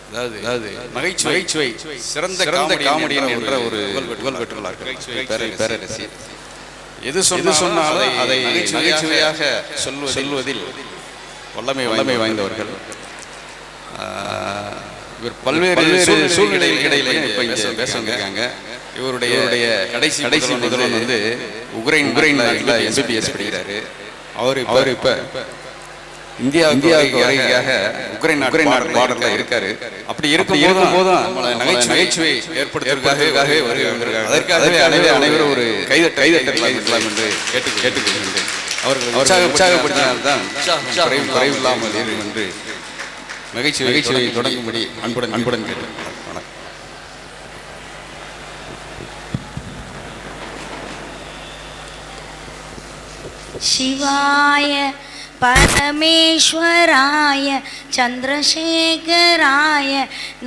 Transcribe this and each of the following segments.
அதாவது நகைச்சுவை சிறந்த காமெடியன் என்ற ஒரு புகழ் பெற்றுள்ளார்கள் பேரரசி. எது சொன்னாலும் அதை நகைச்சுவையாக சொல்வதில் வல்லமை வாய்ந்தவர்கள். இவர் பல்வேறு சூழ்நிலைகள் இடையில இப்ப இங்க பேச வந்திருக்காங்க. இவருடைய கடைசி முதல்வன் வந்து உக்ரைன் MBBS படிக்கிறாரு. அவர் இப்ப இந்தியாவுக்கு வருகையாக உக்ரைன் பார்டர்ல இருக்காரு. அப்படி இருக்கும் போதும் நகைச்சுவை ஏற்படுத்துவதற்காகவே வருகிறார்கள். அதற்காகவே அனைவரும் ஒரு கைதட்டலாம் என்று கேட்டுக்கொள்கின்றேன். அவர்கள் உற்சாகப்படுத்தினால்தான் குறைவில்லாமல் இருக்கும் என்று நகைச்சுவை தொடங்கும்படி அன்புடன் கேட்டு சிவாய பரமேஸ்வராய சந்திரசேகராய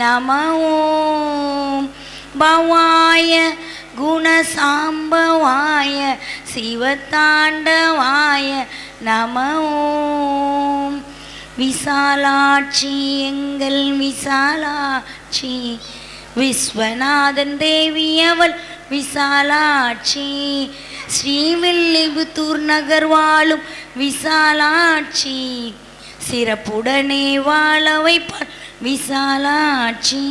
நம ஓம் பவாய குணசாம்பவாய சிவதாண்டவாய நம ஓம் விசாலாட்சி எங்கள் விசாலாட்சி விஸ்வநாதன் தேவி அவள் விசாலாட்சி ஸ்ரீவில்லிபுத்தூர் நகர் வாழும் விசாலாட்சி சிறப்புடனே வாழ வைப்பாள் விசாலாட்சி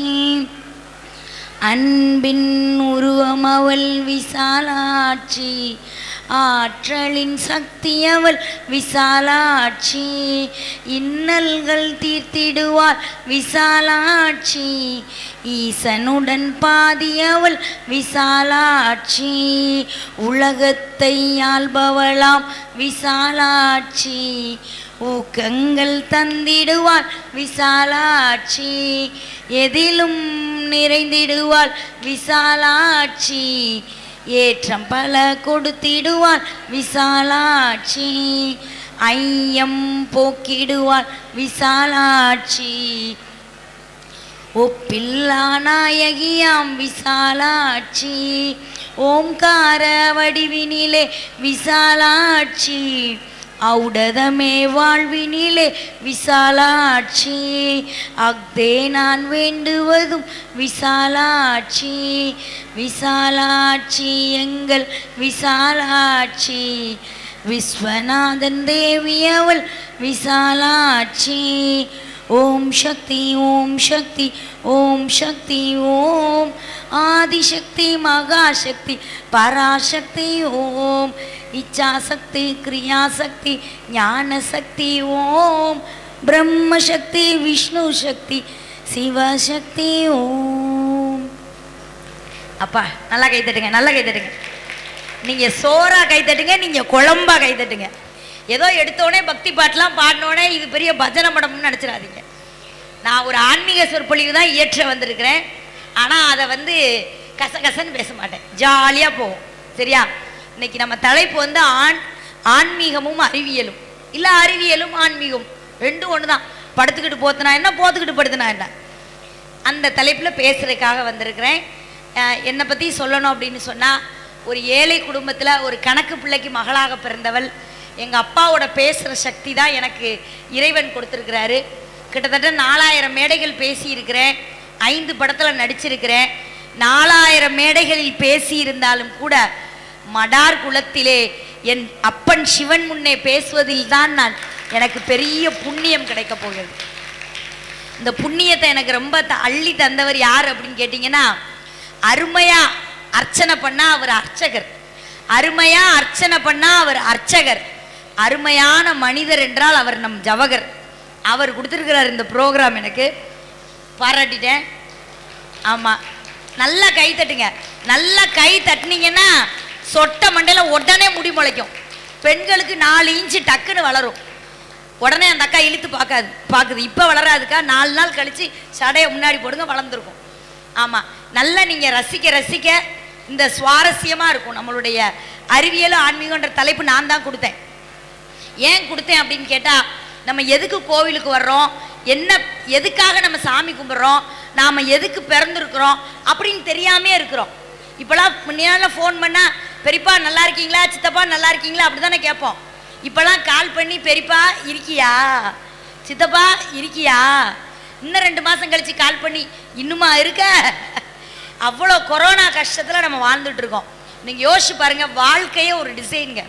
அன்பின் உருவம் அவள் விசாலாட்சி ஆற்றலின் சக்தி அவள் விசாலாட்சி இன்னல்கள் தீர்த்திடுவாள் விசாலாட்சி ஈசனுடன் பாதி அவள் விசாலாட்சி உலகத்தை ஆள்பவளாம் விசாலாட்சி ஊக்கங்கள் தந்திடுவாள் விசாலாட்சி எதிலும் நிறைந்திடுவாள் விசாலாட்சி ஏற்றம் பல கொடுத்திடுவாள் விசாலாட்சி ஐயம் போக்கிடுவாள் விசாலாட்சி ஒப்பில்லா நாயகியாம் விசாலாட்சி ஓம்கார வடிவினிலே விசாலாட்சி ஔடதமே வாழ்வினிலே விசாலாட்சி அக்தே நான் வேண்டுவதும் விசாலாட்சி விசாலாட்சி எங்கள் விசாலாட்சி விஸ்வநாதன் தேவி அவள் விசாலாட்சி ஓம் சக்தி ஓம் சக்தி ஓம் சக்தி ஓம் ஆதிசக்தி மகாசக்தி பராசக்தி ஓம் இச்சாசக்தி கிரியாசக்தி ஞானசக்தி ஓம் பிரம்மசக்தி விஷ்ணு சக்தி சிவசக்தி ஓம். அப்பா நல்லா கை தட்டுங்க, நல்லா கை தட்டுங்க. நீங்கள் சோறா கை தட்டுங்க, நீங்கள் குழம்பா கை தட்டுங்க. ஏதோ எடுத்தோடனே பக்தி பாட்டெலாம் பாடினோடனே இது பெரிய பஜனை படம்னு நினச்சிடாதீங்க. நான் ஒரு ஆன்மீக சொற்பொழிவு தான் இயற்ற வந்திருக்கிறேன். ஆனால் அதை வந்து கசகசன்னு பேச மாட்டேன், ஜாலியாக போவோம். சரியா? இன்னைக்கு நம்ம தலைப்பு வந்து ஆன்மீகமும் அறிவியலும். இல்லை அறிவியலும் ஆன்மீகம் ரெண்டும் ஒன்று தான். படுத்துக்கிட்டு போத்துனா என்ன, போத்துக்கிட்டு படுத்துனா என்ன, அந்த தலைப்பில் பேசுகிறதுக்காக வந்திருக்கிறேன். என்னை பற்றி சொல்லணும் அப்படின்னு சொன்னால், ஒரு ஏழை குடும்பத்தில் ஒரு கணக்கு பிள்ளைக்கு மகளாக பிறந்தவள். எங்கள் அப்பாவோட பேசுகிற சக்தி தான் எனக்கு இறைவன் கொடுத்துருக்கிறாரு. கிட்டத்தட்ட 4000 மேடைகள் பேசியிருக்கிறேன், 5 படத்தில் நடிச்சிருக்கிறேன். 4000 மேடைகளில் பேசியிருந்தாலும் கூட மடார் குலத்திலே என் அப்பன் சிவன் முன்னே பேசுவதில் தான் எனக்கு பெரிய புண்ணியம் கிடைக்க போகிறது. இந்த புண்ணியத்தை எனக்கு ரொம்ப அள்ளி தந்தவர் யார் அப்படின்னு கேட்டிங்கன்னா, அருமையா அர்ச்சனை பண்ணா அவர் அர்ச்சகர், அருமையா அர்ச்சனை பண்ணா அவர் அர்ச்சகர், அருமையான மனிதர் என்றால் அவர் நம் ஜவகர். அவர் கொடுத்துருக்கிறார் இந்த ப்ரோக்ராம், எனக்கு பாராட்டிட்டேன். ஆமாம், நல்லா கை தட்டுங்க. நல்லா கை தட்டினீங்கன்னா சொட்ட மண்டையில் உடனே முடி முளைக்கும். பெண்களுக்கு 4 இன்ச்சு டக்குன்னு வளரும். உடனே அந்த அக்கா இழுத்து பார்க்குது. இப்போ வளராதுக்கா, 4 நாள் கழித்து சடையை முன்னாடி போடுங்க, வளர்ந்துருக்கும். ஆமாம், நல்லா நீங்கள் ரசிக்க இந்த சுவாரஸ்யமாக இருக்கும். நம்மளுடைய அறிவியலும் ஆன்மீகன்ற தலைப்பு நான் தான் கொடுத்தேன். ஏன் கொடுத்தேன் அப்படின்னு கேட்டால், நம்ம எதுக்கு கோவிலுக்கு வர்றோம், எதுக்காக நம்ம சாமி கும்பிட்றோம், நாம் எதுக்கு பிறந்திருக்கிறோம் அப்படின்னு தெரியாமே இருக்கிறோம். இப்போலாம் முன்னால ஃபோன் பண்ணால் பெரியப்பா நல்லா இருக்கீங்களா, சித்தப்பா நல்லா இருக்கீங்களா அப்படி தானே கேட்போம். இப்போலாம் கால் பண்ணி பெரியப்பா இருக்கியா, சித்தப்பா இருக்கியா, இன்னும் 2 மாதம் கழித்து கால் பண்ணி இன்னுமா இருக்க. அவ்வளோ கொரோனா கஷ்டத்தில் நம்ம வாழ்ந்துட்டு இருக்கோம். நீங்கள் யோசிச்சு பாருங்கள், வாழ்க்கையே ஒரு டிசைனுங்க.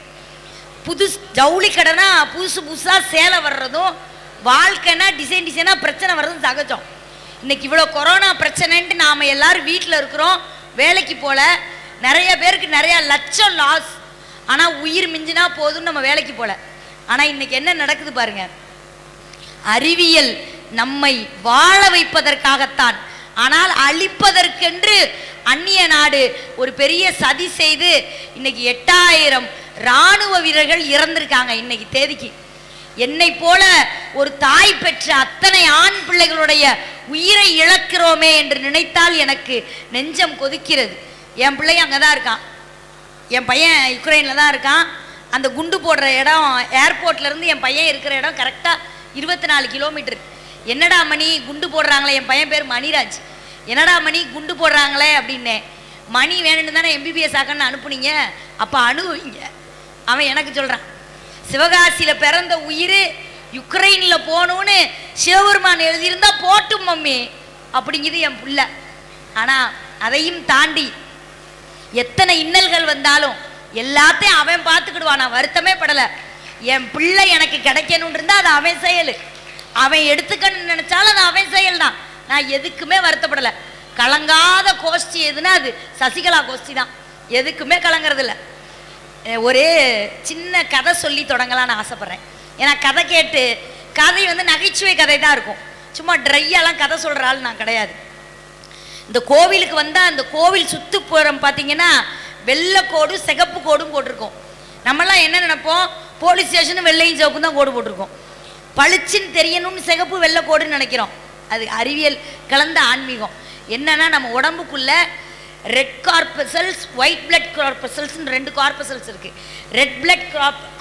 புது ஜவுளி கடைனா புதுசாக சேலை வர்றதும், வாழ்க்கைனா டிசைனாக பிரச்சனை வர்றதும் சகஜம். இன்னைக்கு இவ்வளோ கொரோனா பிரச்சனைன்ட்டு நாம் எல்லாரும் வீட்டில் இருக்கிறோம், வேலைக்கு போகல. நிறைய பேருக்கு நிறையா லட்சம் லாஸ். ஆனால் உயிர் மிஞ்சினா போதும், நம்ம வேலைக்கு போகல. ஆனால் இன்னைக்கு என்ன நடக்குது பாருங்க, அறிவியல் நம்மை வாழ வைப்பதற்காகத்தான், ஆனால் அழிப்பதற்கென்று அந்நிய நாடு ஒரு பெரிய சதி செய்து இன்னைக்கு 8000 இராணுவ வீரர்கள் இறந்திருக்காங்க. இன்னைக்கு தேதிக்கு என்னை போல ஒரு தாய் பெற்ற அத்தனை ஆண் பிள்ளைகளுடைய உயிரை இழக்கிறோமே என்று நினைத்தால் எனக்கு நெஞ்சம் கொதிக்கிறது. என் பிள்ளை அங்கே தான் இருக்கான், என் பையன் யுக்ரைனில் தான் இருக்கான். அந்த குண்டு போடுற இடம், ஏர்போர்ட்லேருந்து என் பையன் இருக்கிற இடம் கரெக்டாக 24 கிலோமீட்டர். என்னடா மணி குண்டு போடுறாங்களே, என் பையன் பேர் மணிராஜ், என்னடா மணி குண்டு போடுறாங்களே அப்படின்னேன். மணி வேணும்னு தானே MBBS ஆக்கன்னு அனுப்புனீங்க, அப்போ அனுபவிங்க. அவன் எனக்கு சொல்கிறான், சிவகாசியில் பிறந்த உயிர் யுக்ரைனில் போகணுன்னு சிவபெருமான் எழுதியிருந்தா போட்டும் மம்மி அப்படிங்குது என் பிள்ளை. ஆனால் அதையும் தாண்டி எத்தனை இன்னல்கள் வந்தாலும் எல்லாத்தையும் அவன் பார்த்துக்கிடுவான். நான் வருத்தமே படலை. என் பிள்ளை எனக்கு கிடைக்கணும்னு இருந்தால் அது அவன் செயல், அவன் எடுத்துக்கணும்னு நினச்சாலும் அது அவன் செயல் தான். நான் எதுக்குமே வருத்தப்படலை. கலங்காத கோஷ்டி எதுனா அது சசிகலா கோஷ்டி தான், எதுக்குமே கலங்கிறதில்ல. ஒரே சின்ன கதை சொல்லி தொடங்கலான்னு ஆசைப்பட்றேன். ஏன்னா கதை கேட்டு, கதை நகைச்சுவை கதை தான் இருக்கும், சும்மா ட்ரையாலாம் கதை சொல்கிற ஆள் நான் கிடையாது. இந்த கோவிலுக்கு வந்தால் அந்த கோவில் சுற்றுப்புறம் பார்த்தீங்கன்னா வெள்ளை கோடு சிகப்பு கோடும் போட்டிருக்கோம். நம்மளாம் என்ன நினைப்போம், போலீஸ் ஸ்டேஷனு வெள்ளையும் சிவப்பு தான் கோடு போட்டிருக்கோம். பளிச்சுன்னு தெரியணும்னு சிகப்பு வெள்ளை கோடுன்னு நினைக்கிறோம். அது அறிவியல் கலந்த ஆன்மீகம். என்னன்னா நம்ம உடம்புக்குள்ள ரெட் கார்பசல்ஸ், ஒயிட் பிளட் கார்பசல்ஸ்னு 2 கார்பசல்ஸ் இருக்குது. Red blood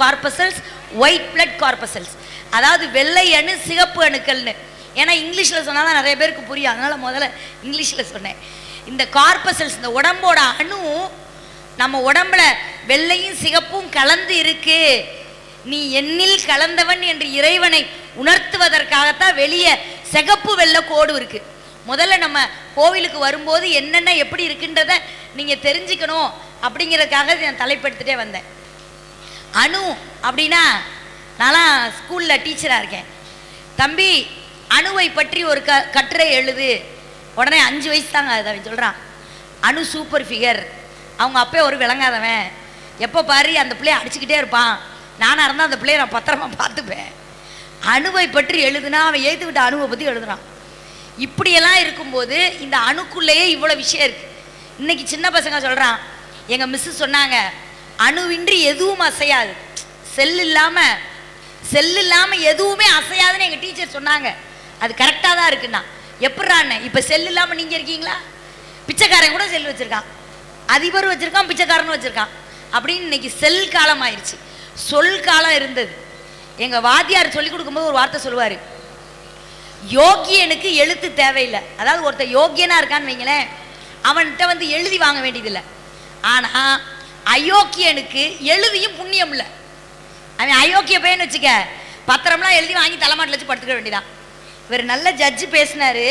corpuscles, white blood corpuscles, அதாவது வெள்ளை அணு சிகப்பு அணுக்கள்னு. ஏன்னா இங்கிலீஷில் சொன்னால் தான் நிறைய பேருக்கு புரியும், அதனால் முதல்ல இங்கிலீஷில் சொன்னேன். இந்த கார்பசல்ஸ், இந்த உடம்போட அணு நம்ம உடம்புல வெள்ளையும் சிகப்பும் கலந்து இருக்கு. நீ என்னில் கலந்தவன் என்று இறைவனை உணர்த்துவதற்காகத்தான் வெளியே சிகப்பு வெள்ளை கோடு இருக்கு. முதல்ல நம்ம கோவிலுக்கு வரும்போது என்னென்ன எப்படி இருக்குன்றத நீங்கள் தெரிஞ்சுக்கணும் அப்படிங்கிறதுக்காக நான் தலைப்படுத்திட்டே வந்தேன். அணு அப்படின்னா, நான்லாம் ஸ்கூலில் டீச்சராக இருக்கேன். தம்பி அணுவை பற்றி ஒரு கட்டுரை எழுது. உடனே 5 வயசு தாங்க அதை சொல்கிறான். அணு சூப்பர் ஃபிகர், அவங்க அப்பே ஒரு விளங்காதவன், எப்போ பாரு அந்த பிள்ளைய அடிச்சுக்கிட்டே இருப்பான், நானாக இருந்தால் அந்த பிள்ளைய நான் பத்திரமா பார்த்துப்பேன். அணுவை பற்றி எழுதுனா அவன் ஏற்று விட்ட அணுவை பற்றி எழுதுறான். இப்படியெல்லாம் இருக்கும்போது இந்த அணுக்குள்ளேயே இவ்வளோ விஷயம் இருக்குது. இன்றைக்கி சின்ன பசங்க சொல்கிறான், எங்கள் மிஸ்ஸு சொன்னாங்க அணுவின்றி எதுவும் அசையாது, செல் இல்லாமல் எதுவுமே அசையாதுன்னு எங்கள் டீச்சர் சொன்னாங்க. அது கரெக்டாக தான் இருக்குண்ணா. எப்படான்னு இப்போ செல் இல்லாமல் நீங்கள் இருக்கீங்களா? பிச்சைக்காரன் கூட செல் வச்சுருக்கான், அதிபர் வச்சுருக்கான், பிச்சைக்காரன் வச்சுருக்கான். அப்படின்னு இன்னைக்கு செல் காலம் ஆயிடுச்சு, சொல் காலம் இருந்தது. எங்கள் வாத்தியார் சொல்லிக் கொடுக்கும்போது ஒரு வார்த்தை சொல்லுவார், யோகியனுக்கு எழுத்து தேவையில்லை. அதாவது ஒருத்தர் யோகியனாக இருக்கான்னு வைங்களேன், அவன்கிட்ட எழுதி வாங்க வேண்டியதில்லை. ஆனால் அயோக்கியனுக்கு எழுதியும் புண்ணியம் இல்லை. அவன் அயோக்கிய பையன்னு வச்சுக்க, பத்திரம்லாம் எழுதி வாங்கி தலைமாட்டில் வச்சு படுத்துக்க வேண்டியதான். இவர் நல்ல ஜட்ஜு பேசினார்.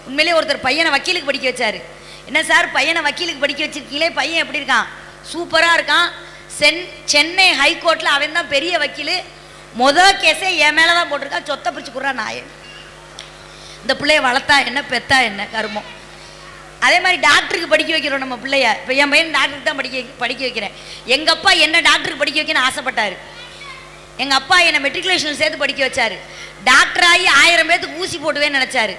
உண்மையிலே ஒருத்தர் பையனை வக்கீலுக்கு படிக்க வச்சார். என்ன சார் பையனை வக்கீலுக்கு படிக்க வச்சிருக்கீங்களே, பையன் எப்படி இருக்கான்? சூப்பராக இருக்கான். சென்னை ஹைகோர்ட்டில் அவன் தான் பெரிய வக்கீல். முதல் கேஸே என் மேலே தான் போட்டிருக்கான், சொத்தை பிரிச்சு கொடுறான் நாயன். இந்த பிள்ளைய வளர்த்தா என்ன, பெத்தா என்ன கருமம். அதே மாதிரி டாக்டருக்கு படிக்க வைக்கிறோம் நம்ம பிள்ளைய. இப்போ என் பையன் டாக்டருக்கு தான் படிக்க வைக்கிறேன். எங்கள் அப்பா என்ன டாக்டருக்கு படிக்க வைக்கணும்னு ஆசைப்பட்டார். எங்கள் அப்பா என்னை மெட்ரிகுலேஷனில் சேர்த்து படிக்க வச்சார். டாக்டர் ஆகி 1000 பேர்த்துக்கு ஊசி போட்டுவேன்னு நினச்சாரு.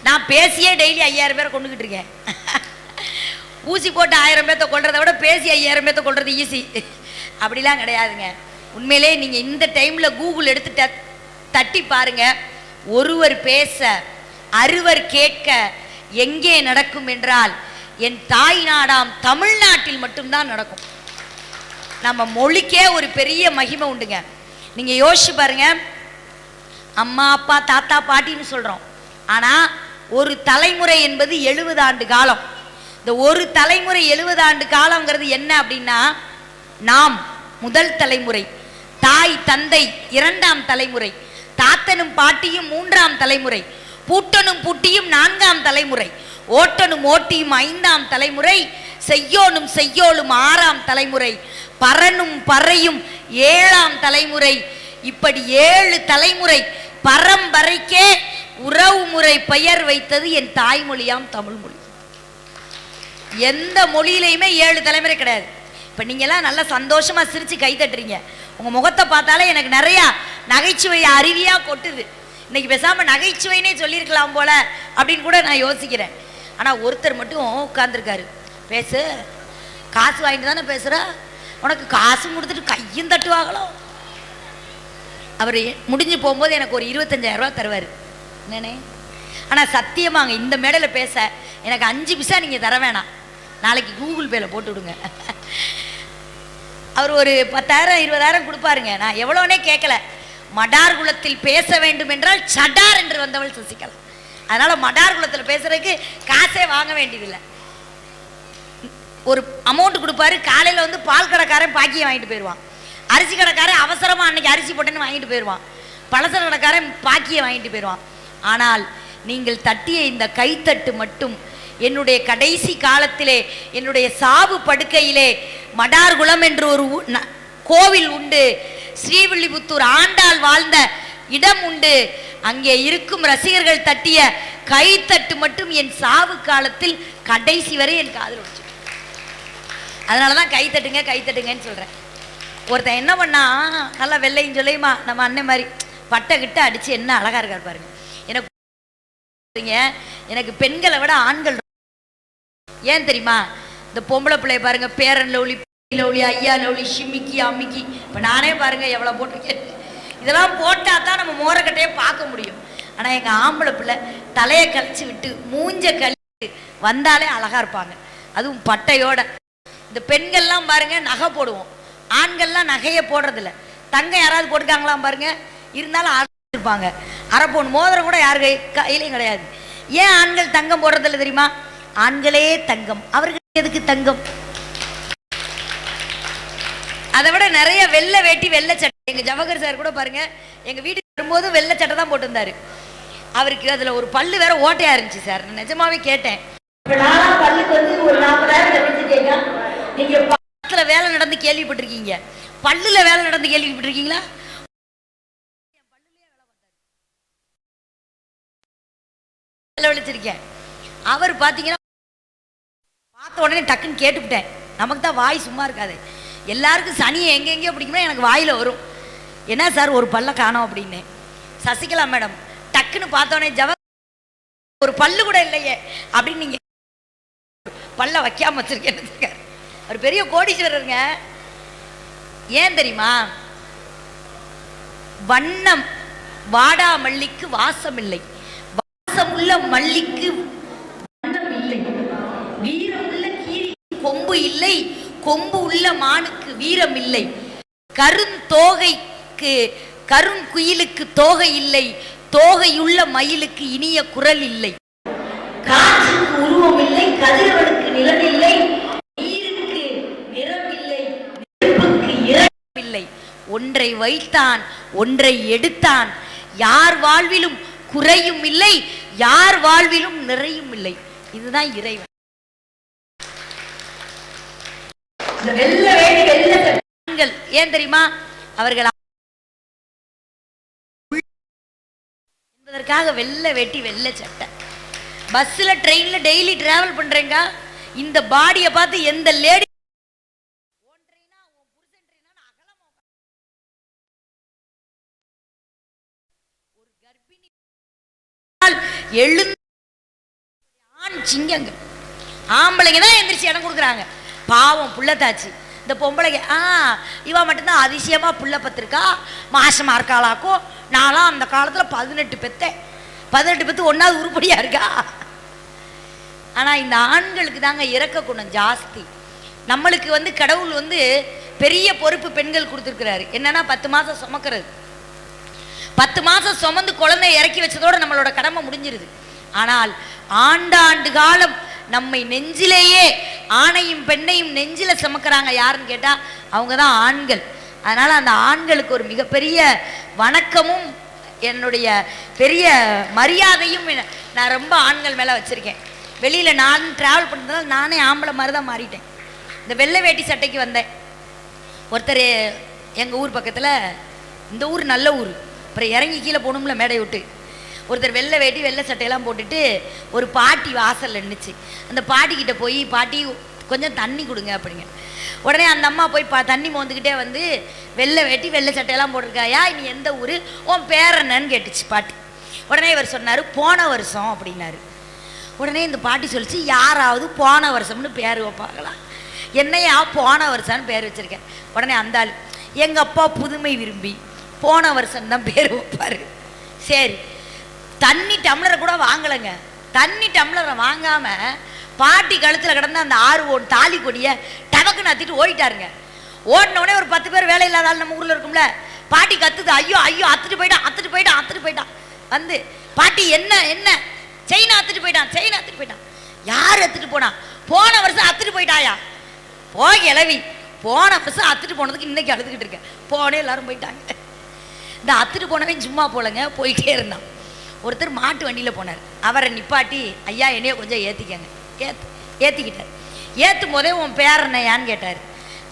நான் பேசியே டெய்லி 5000 பேரை கொண்டுக்கிட்டு இருக்கேன். ஊசி போட்டு 1000 பேர்த்த கொள்றதை விட பேசி 5000 பேர்த்த கொள்றது ஈஸி. அப்படிலாம் கிடையாதுங்க. உண்மையிலே நீங்கள் இந்த டைமில் கூகுள் எடுத்து தட்டி பாருங்க, ஒருவர் பேச அறுவர் கேட்க எங்கே நடக்கும் என்றால் என் தாய் நாடாம் தமிழ்நாட்டில் மட்டும்தான் நடக்கும். நம்ம மொழிக்கே ஒரு பெரிய மகிமை உண்டுங்க. நீங்கள் யோசிச்சு பாருங்க, அம்மா அப்பா தாத்தா பாட்டின்னு சொல்கிறோம், ஆனால் ஒரு தலைமுறை என்பது 70 ஆண்டு காலம். இந்த ஒரு தலைமுறை 70 ஆண்டு காலங்கிறது என்ன அப்படின்னா, நாம் முதல் தலைமுறை, தாய் தந்தை 2ஆம் தலைமுறை, தாத்தனும் பாட்டியும் 3ஆம் தலைமுறை, பூட்டனும் பூட்டியும் 4ஆம் தலைமுறை, ஓட்டனும் ஓட்டியும் 5ஆம் தலைமுறை, செய்யோனும் செய்யோலும் 6ஆம் தலைமுறை, பரனும் பறையும் 7ஆம் தலைமுறை. இப்படி 7 தலைமுறை பரம்பரைக்கே உறவு முறை பெயர் வைத்தது என் தாய்மொழியாம் தமிழ் மொழி. எந்த மொழியிலையுமே 7 தலைமுறை கிடையாது. இப்போ நீங்கள்லாம் நல்லா சந்தோஷமாக சிரித்து கை தட்டுறீங்க. உங்கள் முகத்தை பார்த்தாலே எனக்கு நிறையா நகைச்சுவை அருவியாக கொட்டுது. இன்னைக்கு பேசாமல் நகைச்சுவைனே சொல்லியிருக்கலாம் போல அப்படின்னு கூட நான் யோசிக்கிறேன். ஆனால் ஒருத்தர் மட்டும் உட்கார்ந்துருக்காரு. பேசு, காசு வாங்கிட்டு தானே பேசுகிற, உனக்கு காசு கொடுத்துட்டு கையும் தட்டுவாங்களோ. அவர் முடிஞ்சு போகும்போது எனக்கு ஒரு 25,000 ரூபா தருவார். என்னண்ணே, ஆனால் சத்தியமாங்க இந்த மேடையில் பேச எனக்கு 5 பைசா நீங்கள் தர வேணாம், நாளைக்கு கூகுள் பேல போட்டு விடுங்க. அவர் ஒரு 10,000 20,000 கொடுப்பாருங்க. நான் எவ்வளோனே கேட்கல. மடார் குலத்தில் பேச வேண்டும் என்றால் சடார் என்று வந்தவள் சசிகலா. அதனால மடார் குலத்தில் பேசுறதுக்கு காசே வாங்க வேண்டியதில்லை. ஒரு அமௌண்ட் கொடுப்பாரு. காலையில் வந்து பால் கடைக்காரன் பாக்கியை வாங்கிட்டு போயிடுவான், அரிசி கடைக்காரன் அவசரமாக அன்னைக்கு அரிசி போட்டேன்னு வாங்கிட்டு போயிடுவான், பலசர கடைக்காரன் பாக்கியை வாங்கிட்டு போயிடுவான். ஆனால் நீங்கள் தட்டிய இந்த கைத்தட்டு மட்டும் என்னுடைய கடைசி காலத்திலே, என்னுடைய சாவு படுக்கையிலே, மடார் குலம் என்று ஒரு கோவில் உண்டு, ஸ்ரீவில்லிபுத்தூர் ஆண்டாள் வாழ்ந்த இடம் உண்டு, அங்கே இருக்கும் ரசிகர்கள் தட்டிய கைத்தட்டு மட்டும் என் சாவு காலத்தில் கடைசி வரை என் காதில் வச்சு. அதனாலதான் கைத்தட்டுங்க கைத்தட்டுங்கன்னு சொல்றேன். ஒருத்தன் என்ன பண்ணா, நல்லா வெள்ளையும் சொல்லியுமா நம்ம அண்ணன் மாதிரி பட்டை கிட்ட அடிச்சு என்ன அழகா இருக்காரு பாருங்க. எனக்கு பெண்களை விட ஆண்கள் ஏன் தெரியுமா? இந்த பொம்பளை பிள்ளைய பாருங்க, பேரன் லவ்லி, லவ்லி, ஐயா லவ்லி, ஷிமிக்கி, அம்மிக்கி. இப்போ நானே பாருங்க எவ்வளோ போட்டிருக்கேன். இதெல்லாம் போட்டால் தான் நம்ம மோரக்கட்டையே பார்க்க முடியும். ஆனால் எங்கள் ஆம்பளை பிள்ளை தலையை கழிச்சு விட்டு மூஞ்ச கழிச்சு வந்தாலே அழகா இருப்பாங்க, அதுவும் பட்டையோட. இந்த பெண்கள்லாம் பாருங்க நகை போடுவோம், ஆண்கள்லாம் நகையை போடுறதில்ல. தங்கம் யாராவது போட்டுக்காங்களாம் பாருங்க, இருந்தாலும் இருப்பாங்க. அரை பவுன் மோதிரம் கூட யாரு கையிலையும் கிடையாது. ஏன் ஆண்கள் தங்கம் போடுறதில்ல தெரியுமா? ஆண்களே தங்கம், அவர்கள் எதுக்கு தங்கம்? அதை விட நிறைய வெள்ளை வேட்டி வெள்ளை சட்டை. எங்க ஜவஹர் சார் கூட பாருங்க, எங்க வீட்டுக்கு வரும்போது வெள்ளை சட்டை தான் போட்டிருந்தாரு. அவருக்கு அதுல ஒரு பல்லு வேற ஓட்டையா இருந்துச்சு சார். நான் நிஜமாவே கேட்டேன், பல்லுக்கு வந்து ஒரு 40,000 நீங்க பக்கத்துல வேலை நடந்து கேள்விப்பட்டிருக்கீங்க, பல்லுல வேலை நடந்து கேள்விப்பட்டிருக்கீங்களா? செலவழிச்சிருக்கேன். அவர் பார்த்தீங்கன்னா பார்த்த உடனே டக்குன்னு கேட்டுவிட்டேன். நமக்கு தான் வாய் சும்மா இருக்காது. எல்லாருக்கும் சனியை எங்கெங்கேயோ பிடிக்கும்னா எனக்கு வாயில் வரும். என்ன சார் ஒரு பல்ல காணோம் அப்படின்னு. சசிகலா மேடம் டக்குன்னு பார்த்தோடனே ஒரு பல்லு கூட இல்லையே அப்படின்னு நீங்க பல்ல வைக்காம வச்சிருக்கேன்னு. அவர் பெரிய கோடீஸ்வரருங்க. ஏன் தெரியுமா? வண்ணம் வாடா மல்லிக்கு வாசம் இல்லை, வாசமுள்ள மல்லிக்கு வண்ணம் இல்லை, வீரமுள்ள கீரிக்கு கொம்பு இல்லை, கொம்பு உள்ள மானுக்கு வீரம் இல்லை, கருந்தோகைக்கு கருங்குயிலுக்கு தோகை இல்லை, தோகையுள்ள மயிலுக்கு இனிய குரல் இல்லை, காற்றுக்கு உருவம் இல்லை, கதிரவனுக்கு நிழல் இல்லை, நீருக்கு நிறம் இல்லை, நெருப்புக்கு இறக்கம் இல்லை, ஒன்றை வைத்தான் ஒன்றை எடுத்தான், யார் வாழ்விலும் குறையும் இல்லை, யார் வாழ்விலும் நிறையும் இல்லை. இதுதான் இறைவன். ஏன் தெரியுமா? அவர்கள் என்பதற்காக வெள்ளை வேட்டி வெள்ளை சட்டை. பஸ்ல ட்ரெயின்ல டெய்லி டிராவல் பண்றேங்க. இந்த பாடியை பார்த்து எந்த லேடி ஒரு கர்ப்பிணி எழுந்து ஆண் சிங்கங்க, ஆம்பளைங்க தான் எந்திரிச்சு இடம் கொடுக்குறாங்க. பாவம் புள்ளத்தாச்சு. இந்த பொம்பளைங்க இவ மட்டும்தான் அதிசயமா புள்ள பத்திருக்கா, மாசமா இருக்காளாக்கும். நான்லாம் அந்த காலத்துல 18 பெத்தேன், 18 பெத்து ஒன்னாவது உருப்படியா இருக்கா. ஆனா இந்த ஆண்களுக்கு தாங்க இறக்க குணம் ஜாஸ்தி. நம்மளுக்கு வந்து கடவுள் வந்து பெரிய பொறுப்பு பெண்கள் கொடுத்துருக்கிறாரு. என்னன்னா 10 மாசம் சுமக்கிறது. 10 மாசம் சுமந்து குழந்தை இறக்கி வச்சதோட நம்மளோட கடமை முடிஞ்சிருது. ஆனால் ஆண்டாண்டு காலம் நம்மை நெஞ்சிலேயே ஆணையும் பெண்ணையும் நெஞ்சில சுமக்கிறாங்க யாருன்னு கேட்டா அவங்க தான் ஆண்கள். அதனால அந்த ஆண்களுக்கு ஒரு மிகப்பெரிய வணக்கமும் என்னுடைய பெரிய மரியாதையும் நான் ரொம்ப ஆண்கள் மேலே வச்சுருக்கேன். வெளியில் நான் ட்ராவல் பண்ணுறதுனால நானே ஆம்பளை மாதிரி தான் மாறிட்டேன். இந்த வெள்ளை வேட்டி சட்டைக்கு வந்தேன். ஒருத்தர் எங்கள் ஊர் பக்கத்தில், இந்த ஊர் நல்ல ஊர், அப்புறம் இறங்கி கீழே போகணும்ல மேடை விட்டு, ஒருத்தர் வெள்ளை வேட்டி வெள்ளை சட்டையெல்லாம் போட்டுட்டு ஒரு பாட்டி வாசலில் நின்றுச்சு. அந்த பாட்டிக்கிட்ட போய், பாட்டி கொஞ்சம் தண்ணி கொடுங்க அப்படிங்க. உடனே அந்த அம்மா போய் தண்ணி மோந்துக்கிட்டே வந்து, வெள்ளை வேட்டி வெள்ளை சட்டையெல்லாம் போட்டிருக்காயா, நீ எந்த ஊர், உன் பேர் என்னன்னு கேட்டுச்சு பாட்டி. உடனே இவர் சொன்னார் போன வருஷம் அப்படின்னாரு. உடனே இந்த பாட்டி சொல்லிச்சு, யாராவது போன வருஷம்னு பேர் வைப்பாங்களா, என்னையா போன வருஷம்னு பேர் வச்சுருக்கேன். உடனே அந்த ஆள், எங்கள் அப்பா புதுமை விரும்பி போன வருஷம் தான் பேர் வைப்பார். சரி, தண்ணி டம்ளரை கூட வாங்கலைங்க. தண்ணி டம்ளரை வாங்காமல் பாட்டி கழுத்தில் கிடந்த அந்த 6 தாலி கொடியை டபக்குன்னு அத்திட்டு ஓடிட்டாருங்க. ஓடினோடனே ஒரு 10 பேர் வேலை இல்லாத ஆள் நம்ம ஊரில் இருக்கும்ல, பாட்டி கத்துது, ஐயோ ஐயோ அத்துட்டு போயிட்டான். வந்து பாட்டி என்ன என்ன செயின் அத்துட்டு போயிட்டான். யார் அத்துட்டு போனா? போன வருஷம் அத்துட்டு போயிட்டாயா? போய் இளவி, போன வருஷம் அத்துட்டு போனதுக்கு இன்னைக்கு அழுதுகிட்டு இருக்கேன். போனே எல்லாரும் போயிட்டாங்க. இந்த அத்துட்டு போனவன் சும்மா போலங்க, போயிட்டே இருந்தான். ஒருத்தர் மாட்டு வண்டியில் போனார். அவரை நிப்பாட்டி, ஐயா என்னைய கொஞ்சம் ஏற்றிக்கங்க. ஏற்றிக்கிட்டார். ஏற்றும் போதே உன் பேர் என்னையான்னு கேட்டார்.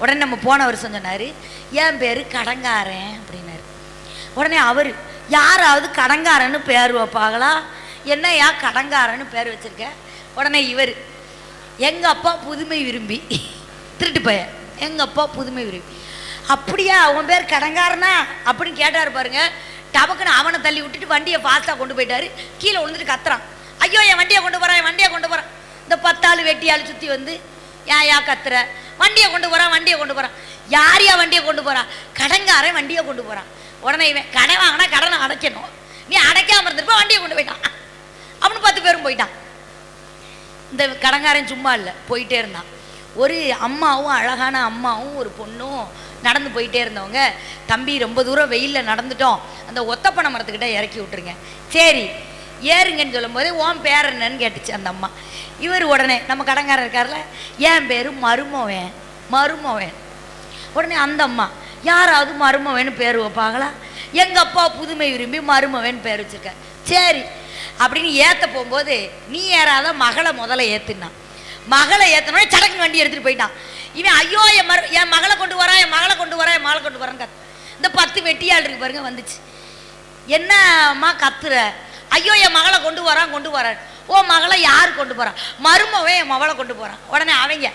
உடனே நம்ம போன வருஷம் சொன்னார், என் பேர் கடங்காரன் அப்படின்னாரு. உடனே அவர், யாராவது கடங்காரன்னு பேர் வைப்பாங்களா, என்னையா கடங்காரன்னு பேர் வச்சுருக்க. உடனே இவர், எங்கள் அப்பா புதுமை விரும்பி, திருட்டு பைய, எங்கள் அப்பா புதுமை விரும்பி. அப்படியா, உன் பேர் கடங்காரனா அப்படின்னு கேட்டார் பாருங்க. டபக்குன்னு அவனை தள்ளி விட்டுட்டு வண்டியை ஃபாஸ்ட்டாக கொண்டு போயிட்டாரு. கீழே விழுந்துட்டு கத்துறான், ஐயோ என் வண்டியை கொண்டு போகிறான். இந்த 10 ஆள் வெட்டியாள் சுற்றி வந்து, யா கத்துற, வண்டியை கொண்டு போகிறான். யாரையா வண்டியை கொண்டு போகிறான்? கடங்காரன் வண்டியை கொண்டு போகிறான். உடனே இவன், கடை வாங்கினா கடனை அடைக்கணும், நீ அடைக்காமல் இருந்திருப்ப, வண்டியை கொண்டு போயிட்டான் அப்படின்னு 10 பேரும் போயிட்டான். இந்த கடங்காரன் சும்மா இல்லை, போயிட்டே இருந்தான். ஒரு அம்மாவும், அழகான அம்மாவும் ஒரு பொண்ணும் நடந்து போயிட்டே இருந்தவங்க, தம்பி ரொம்ப தூரம் வெயிலில் நடந்துட்டோம், அந்த ஒத்தப்பனை மரத்துக்கிட்ட இறக்கி விட்டுருங்க. சரி ஏறுங்கன்னு சொல்லும் போது, உன் பேர் என்னன்னு கேட்டுச்சு அந்த அம்மா. இவர் உடனே, நம்ம கடங்காரன் இருக்கார்ல, என் பேர் மருமவன். உடனே அந்த அம்மா, யாராவது மருமவன் பேர் வைப்பாங்களா, எங்கள் அப்பா புதுமை விரும்பி மருமவன் பேர் வச்சுருக்க. சரி அப்படின்னு ஏற்ற போகும்போது, நீ ஏறாத மகளை முதல்ல ஏற்றுனான். மகளை ஏற்றினோடனே சடக்கு வண்டி எடுத்துகிட்டு போயிட்டான். இவன், ஐயோ என் மகளை கொண்டு வரான்னு கத்து. இந்த 10 வெட்டியாள் இருக்கு பாருங்க வந்துச்சு. என்னம்மா கத்துற? ஐயோ என் மகளை கொண்டு வரான். ஓ மகளை யார் கொண்டு போகிறான்? மருமவன் என் மவளை கொண்டு போகிறான். உடனே அவங்க,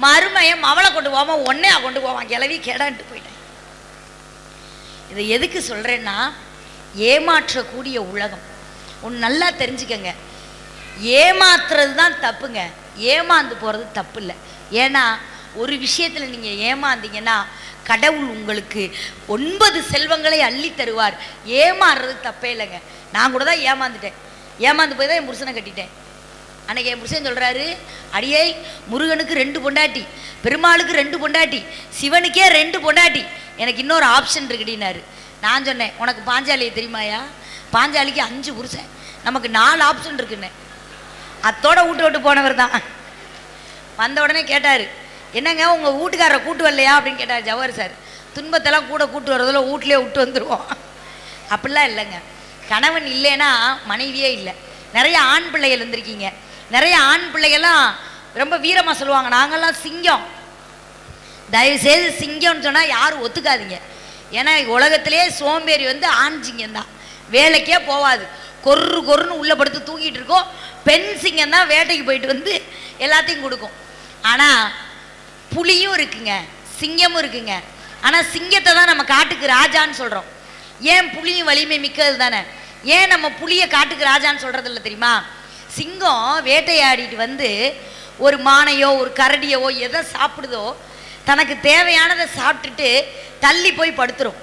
மருமையன் மவளை கொண்டு போவான், ஒன்னே கொண்டு போவான், கிளவி கேடான்ட்டு போயிட்டேன். இதை எதுக்கு சொல்கிறேன்னா, ஏமாற்றக்கூடிய உலகம். ஒன்று நல்லா தெரிஞ்சுக்கங்க, ஏமாத்துறது தான் தப்புங்க, ஏமாந்து போகிறது தப்பு இல்லை. ஏன்னா ஒரு விஷயத்தில் நீங்கள் ஏமாந்தீங்கன்னா கடவுள் உங்களுக்கு 9 செல்வங்களை அள்ளி தருவார். ஏமாறுறது தப்பே இல்லைங்க. நான் கூட தான் ஏமாந்து போய் தான் என் புருஷனை கட்டிட்டேன். அன்றைக்கி என் புருஷன் சொல்கிறாரு, அடியே முருகனுக்கு 2 பொண்டாட்டி, பெருமாளுக்கு 2 பொண்டாட்டி, சிவனுக்கே 2 பொண்டாட்டி, எனக்கு இன்னொரு ஆப்ஷன் இருக்குடினாரு. நான் சொன்னேன், உனக்கு பாஞ்சாலியை தெரியுமாயா? பாஞ்சாலிக்கு 5 புருஷன், நமக்கு 4 ஆப்ஷன் இருக்குன்னு. அத்தோட விட்டு போனவர் தான். வந்த உடனே கேட்டார், என்னங்க உங்கள் வீட்டுக்காரரை கூட்டு வரலையா அப்படின்னு கேட்டார் ஜவஹர் சார். துன்பத்தெல்லாம் கூட்டு வரதில்ல, வீட்லேயே விட்டு வந்துடுவோம். அப்படிலாம் இல்லைங்க. கணவன் இல்லைன்னா மனைவியே இல்லை. நிறைய ஆண் பிள்ளைகள் வந்திருக்கீங்க. நிறைய ஆண் பிள்ளைகள்லாம் ரொம்ப வீரமாக சொல்லுவாங்க, நாங்கள்லாம் சிங்கம். தயவுசெய்து சிங்கம்னு சொன்னால் யாரும் ஒத்துக்காதீங்க. ஏன்னா உலகத்திலே சோம்பேறி ஆண் சிங்கம் தான், வேலைக்கே போகாது, கொருன்னு உள்ள படுத்து தூங்கிட்டு இருக்கோம். பெண் சிங்கம் தான் வேட்டைக்கு போயிட்டு எல்லாத்தையும் கொடுக்கும். ஆனால் புலியும் இருக்குங்க, சிங்கமும் இருக்குங்க. ஆனால் சிங்கத்தை தான் நம்ம காட்டுக்கு ராஜான்னு சொல்கிறோம். ஏன்? புலியும் வலிமை மிக்கது தானே. ஏன் நம்ம புலியை காட்டுக்கு ராஜான்னு சொல்கிறது இல்லை தெரியுமா? சிங்கம் வேட்டையாடிட்டு ஒரு மானையோ ஒரு கரடியவோ எதை சாப்பிடுதோ, தனக்கு தேவையானதை சாப்பிட்டுட்டு தள்ளி போய் படுத்துரும்.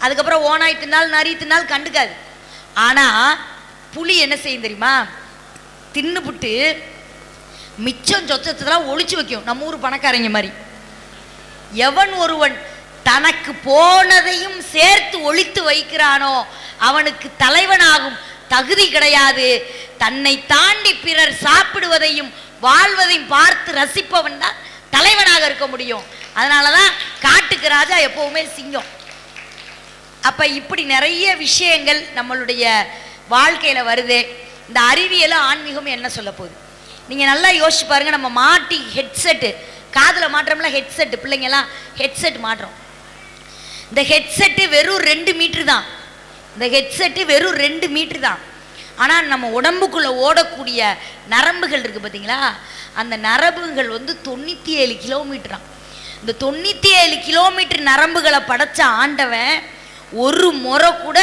அதுக்கப்புறம் ஓனாய் தின்னால் நரி தின்னால் கண்டுக்காது. ஆனால் புலி என்ன செய்யும் தெரியுமா? தின்னுபுட்டு மிச்சம் சொச்சத்தெல்லாம் ஒழிச்சு வைக்கும். நம்ம ஊர் பணக்காரங்க மாதிரி. எவன் ஒருவன் தனக்கு போனதையும் சேர்த்து ஒழித்து வைக்கிறானோ அவனுக்கு தலைவனாகும் தகுதி கிடையாது. தன்னை தாண்டி பிறர் சாப்பிடுவதையும் வாழ்வதையும் பார்த்து ரசிப்பவன் தான் தலைவனாக இருக்க முடியும். அதனாலதான் காட்டுக்கு ராஜா எப்பவுமே சிங்கம். அப்போ இப்படி நிறைய விஷயங்கள் நம்மளுடைய வாழ்க்கையில் வருது. இந்த அறிவியலும் ஆன்மீகமும் என்ன சொல்ல போகுது நீங்கள் நல்லா யோசிச்சு பாருங்கள். நம்ம மாட்டி ஹெட்செட்டு காதில் மாற்றோம்ல, ஹெட்செட்டு பிள்ளைங்கெல்லாம் ஹெட்செட் மாட்டுறோம். இந்த ஹெட்செட்டு வெறும் 2 மீட்ரு தான். இந்த ஹெட்செட்டு வெறும் 2 மீட்ரு தான். ஆனால் நம்ம உடம்புக்குள்ளே ஓடக்கூடிய நரம்புகள் இருக்குது பார்த்தீங்களா, அந்த நரம்புகள் வந்து 97 கிலோமீட்டராம். இந்த 97 கிலோமீட்டர் நரம்புகளை படைச்ச ஆண்டவன் ஒரு முறை கூட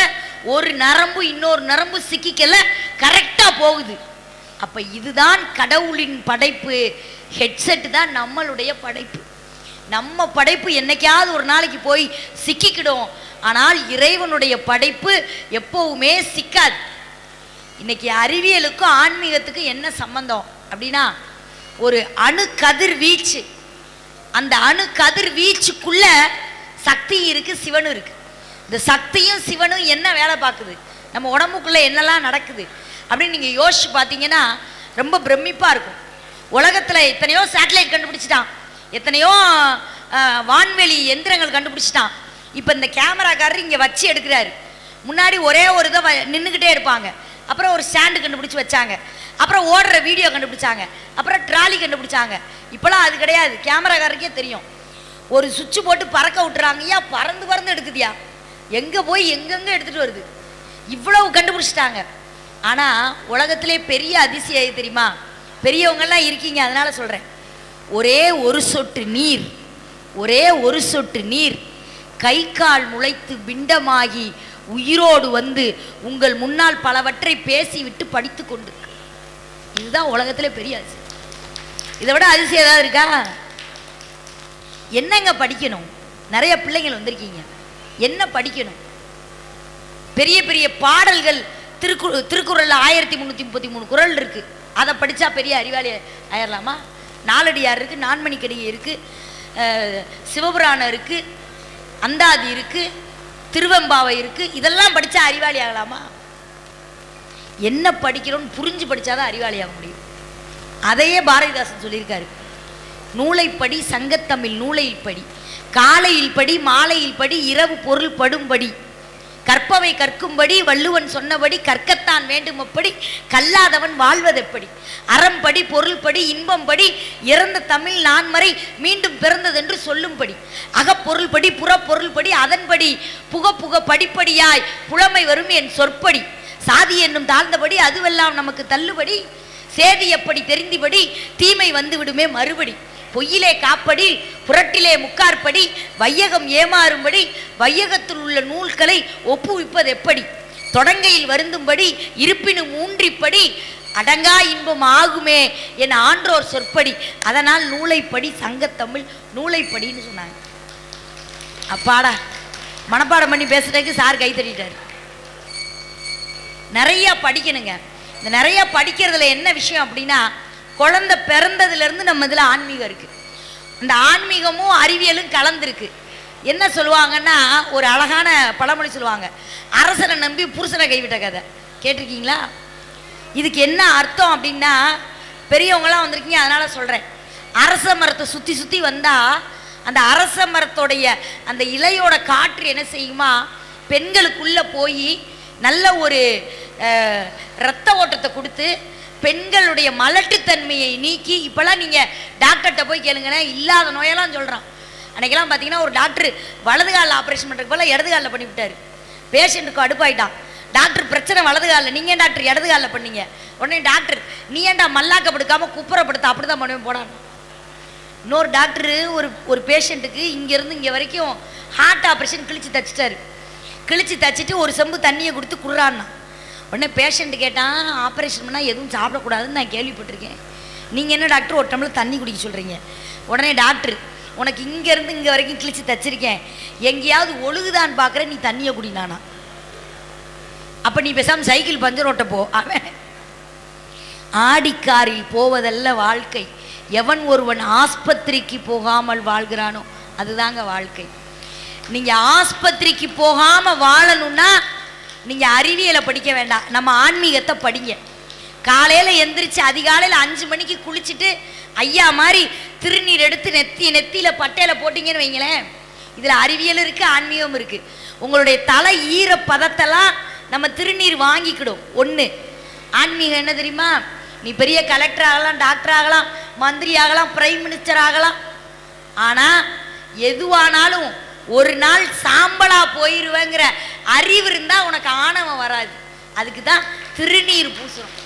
ஒரு நரம்பு இன்னொரு நரம்பு சிக்கிக்கல, கரெக்டாக போகுது. அப்போ இதுதான் கடவுளின் படைப்பு. ஹெட்செட்டு தான் நம்மளுடைய படைப்பு. நம்ம படைப்பு என்னைக்காவது ஒரு நாளைக்கு போய் சிக்கிக்கிடும். ஆனால் இறைவனுடைய படைப்பு எப்பவுமே சிக்காது. இன்னைக்கு அறிவியலுக்கும் ஆன்மீகத்துக்கும் என்ன சம்பந்தம் அப்படின்னா, ஒரு அணு கதிர்வீச்சு, அந்த அணு கதிர்வீச்சுக்குள்ள சக்தி இருக்கு, சிவனும் இருக்கு. இந்த சக்தியும் சிவனும் என்ன வேலை பார்க்குது, நம்ம உடம்புக்குள்ள என்னெல்லாம் நடக்குது அப்படின்னு நீங்கள் யோசிச்சு பார்த்தீங்கன்னா ரொம்ப பிரமிப்பாக இருக்கும். உலகத்தில் எத்தனையோ சேட்டலைட் கண்டுபிடிச்சிட்டான், எத்தனையோ வான்வெளி எந்திரங்கள் கண்டுபிடிச்சிட்டான். இப்போ இந்த கேமராக்காரர் இங்கே வச்சு எடுக்கிறாரு. முன்னாடி ஒரே ஒரு இதை நின்றுக்கிட்டே இருப்பாங்க. அப்புறம் ஒரு ஸ்டாண்டு கண்டுபிடிச்சி வச்சாங்க. அப்புறம் ஓடுற வீடியோ கண்டுபிடிச்சாங்க. அப்புறம் ட்ராலி கண்டுபிடிச்சாங்க. இப்போலாம் அது கிடையாது. கேமராக்காரருக்கே தெரியும். ஒரு சுவிட்சு போட்டு பறக்க விட்டுறாங்கய்யா, பறந்து பறந்து எடுக்குதியா, எங்கே போய் எங்கெங்கே எடுத்துகிட்டு வருது. இவ்வளவு கண்டுபிடிச்சிட்டாங்க. ஆனால் உலகத்திலே பெரிய அதிசயம் தெரியுமா, பெரியவங்கெல்லாம் இருக்கீங்க அதனால் சொல்கிறேன். ஒரே ஒரு சொட்டு நீர், ஒரே ஒரு சொட்டு நீர் கை கால் முளைத்து பிண்டமாகி உயிரோடு வந்து உங்கள் முன்னால் பலவற்றை பேசிவிட்டு படித்து கொண்டு. இதுதான் உலகத்தில் பெரிய அதிசயம். இதை விட அதிசயம் ஏதாவது இருக்கா? என்னங்க படிக்கணும்? நிறைய பிள்ளைங்கள் வந்திருக்கீங்க, என்ன படிக்கணும்? பெரிய பெரிய பாடல்கள் திருக்குறளில் 1333 குறள் இருக்கு. அதை படித்தா பெரிய அறிவாளி ஆயிடலாமா? நாலடியார் இருக்கு, நான்மணிக்கடிகை இருக்கு, சிவபுராணம் இருக்கு, அந்தாதி இருக்கு, திருவெம்பாவை இருக்கு. இதெல்லாம் படித்தா அறிவாளி ஆகலாமா? என்ன படிக்கிறோன்னு புரிஞ்சு படித்தாதான் அறிவாளி ஆக முடியும். அதையே பாரதிதாசன் சொல்லியிருக்காரு. நூலைப்படி, சங்கத்தமிழ் நூலையில் படி, காலையில் படி, மாலையில் படி, இரவு பொருள் படும்படி, கற்பவை கற்கும்படி, வள்ளுவன் சொன்னபடி கற்கத்தான் வேண்டும். அப்படி கல்லாதவன் வாழ்வதெப்படி, அறம்படி, பொருள்படி, இன்பம்படி, இறந்த தமிழ் நான்மறை மீண்டும் பிறந்ததென்று சொல்லும்படி, அகப்பொருள்படி, புறப்பொருள்படி, அதன்படி புக புக படிப்படியாய் புலமை வரும் என் சொற்படி, சாதி என்னும் தாழ்ந்தபடி அதுவெல்லாம் நமக்கு தள்ளுபடி, சேதி எப்படி தெரிந்தபடி தீமை வந்து விடுமே மறுபடி, பொய்யிலே காப்படி, புரட்டிலே முக்காற்படி, வையகம் ஏமாறும்படி, வையகத்தில் உள்ள நூல்களை ஒப்புவிப்பது எப்படி, தொடங்கையில் வருந்தும்படி, இருப்பினும் ஊன்றிப்படி, அடங்கா இன்பம் ஆகுமே என ஆன்றோர் சொற்படி, அதனால் நூலைப்படி, சங்கத்தமிழ் நூலைப்படின்னு சொன்னாங்க. அப்பாடா, மனப்பாடம் பண்ணி பேசுறதுக்கு சார் கை தட்டிட்டார். நிறைய படிக்கணுங்க. இந்த நிறைய படிக்கிறதுல என்ன விஷயம் அப்படின்னா, குழந்தை பிறந்ததுலேருந்து நம்ம இதில் ஆன்மீகம் இருக்குது. இந்த ஆன்மீகமும் அறிவியலும் கலந்துருக்கு. என்ன சொல்லுவாங்கன்னா, ஒரு அழகான பழமொழி சொல்லுவாங்க, அரசனை நம்பி புருஷனை கைவிட்ட கதை. கேட்டிருக்கீங்களா? இதுக்கு என்ன அர்த்தம் அப்படின்னா, பெரியவங்களாம் வந்திருக்கீங்க அதனால் சொல்கிறேன். அரச மரத்தை சுற்றி சுற்றி வந்தால் அந்த அரச மரத்தோடைய அந்த இலையோட காற்று என்ன செய்யுமா, பெண்களுக்குள்ளே போய் நல்ல ஒரு இரத்த ஓட்டத்தை கொடுத்து பெண்களுடைய மலட்டுத்தன்மையை நீக்கி, இப்போல்லாம் நீங்கள் டாக்டர்கிட்ட போய் கேளுங்கன்னா இல்லாத நோயெல்லாம் சொல்கிறான். அன்றைக்கெல்லாம் பார்த்தீங்கன்னா ஒரு டாக்டர் வலது காலில் ஆப்ரேஷன் பண்ணுறதுக்கு போல இடது காலில் பண்ணிவிட்டார். பேஷண்ட்டுக்கு அடுப்பாயிட்டான். டாக்டர் பிரச்சனை வலது காலில், நீங்கள் ஏன் டாக்டர் இடது காலில் பண்ணீங்க? உடனே டாக்டர், நீ ஏன்டா மல்லாக்கப்படுத்தாமல் குப்புறப்படுத்த, அப்படி தான் பண்ணுவேன் போடான்னு. இன்னொரு டாக்டரு ஒரு பேஷண்ட்டுக்கு இங்கேருந்து இங்கே வரைக்கும் ஹார்ட் ஆப்ரேஷன் கிழிச்சு தச்சிட்டாரு. கிழிச்சு தச்சுட்டு ஒரு செம்பு தண்ணியை கொடுத்து குடுறான்னா. உடனே பேஷண்ட்டு கேட்டான், ஆப்ரேஷன் பண்ணால் எதுவும் சாப்பிடக்கூடாதுன்னு நான் கேள்விப்பட்டிருக்கேன், நீங்கள் என்ன டாக்டர் ஒரு டம்ளர் தண்ணி குடிக்க சொல்கிறீங்க? உடனே டாக்டர், உனக்கு இங்கேருந்து இங்கே வரைக்கும் கிழிச்சு தச்சிருக்கேன், எங்கேயாவது ஒழுகுதான்னு பார்க்குறேன், நீ தண்ணியை குடினானா? அப்போ நீ பேசாமல் சைக்கிள் பஞ்சர் ஓட்ட போ. அவன் ஆடிக்காரில் போவதல்ல வாழ்க்கை, எவன் ஒருவன் ஆஸ்பத்திரிக்கு போகாமல் வாழ்கிறானோ அதுதாங்க வாழ்க்கை. நீங்கள் ஆஸ்பத்திரிக்கு போகாமல் வாழணும்னா நீங்கள் அறிவியலை படிக்க வேண்டாம், நம்ம ஆன்மீகத்தை படிங்க. காலையில் எந்திரிச்சு அதிகாலையில் 5 மணிக்கு குளிச்சுட்டு ஐயா மாதிரி திருநீர் எடுத்து நெத்தியில் பட்டையில் போட்டிங்கன்னு வைங்களேன், இதில் அறிவியல் இருக்குது, ஆன்மீகம் இருக்குது. உங்களுடைய தலை ஈர பதத்தெல்லாம் நம்ம திருநீர் வாங்கிக்கிடும். ஒன்று ஆன்மீகம் என்ன தெரியுமா? நீ பெரிய கலெக்டர் ஆகலாம், டாக்டர் ஆகலாம், மந்திரி ஆகலாம், பிரைம் மினிஸ்டர் ஆகலாம். ஆனால் எதுவானாலும் ஒரு நாள் சாம்பலா போயிருவேங்கிற அறிவு இருந்தால் உனக்கு ஆணவம் வராது. அதுக்கு தான் திருநீர் பூசுறோம்.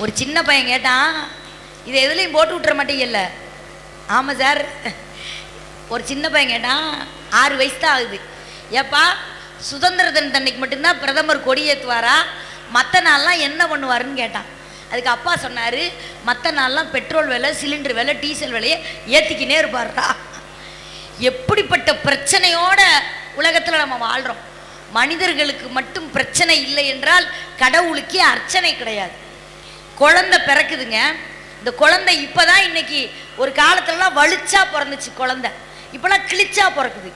ஒரு சின்ன பையன் கேட்டான், இதை எதுலையும் போட்டு விட்டுற மாட்டீங்கல்ல? ஆமாம் சார். ஒரு சின்ன பையன் கேட்டான், 6 வயசு தான் ஆகுது. ஏப்பா சுதந்திர தினத்தன்னைக்கு மட்டும்தான் பிரதமர் கொடி ஏற்றுவாரா, மற்ற நாள்லாம் என்ன பண்ணுவாருன்னு கேட்டான். அதுக்கு அப்பா சொன்னார், மற்ற நாள்லாம் பெட்ரோல் விலை, சிலிண்டர் விலை, டீசல் விலையை ஏற்றிக்கினே இருப்பார்டா. எப்படிப்பட்ட பிரச்சனையோட உலகத்தில் நம்ம வாழ்கிறோம். மனிதர்களுக்கு மட்டும் பிரச்சனை இல்லை என்றால் கடவுளுக்கே அர்ச்சனை கிடையாது. குழந்தை பிறக்குதுங்க. இந்த குழந்தை இப்போதான், இன்னைக்கு ஒரு காலத்துலலாம் வலிச்சா பிறந்துச்சு குழந்தை, இப்போலாம் கிழிச்சா பிறக்குது.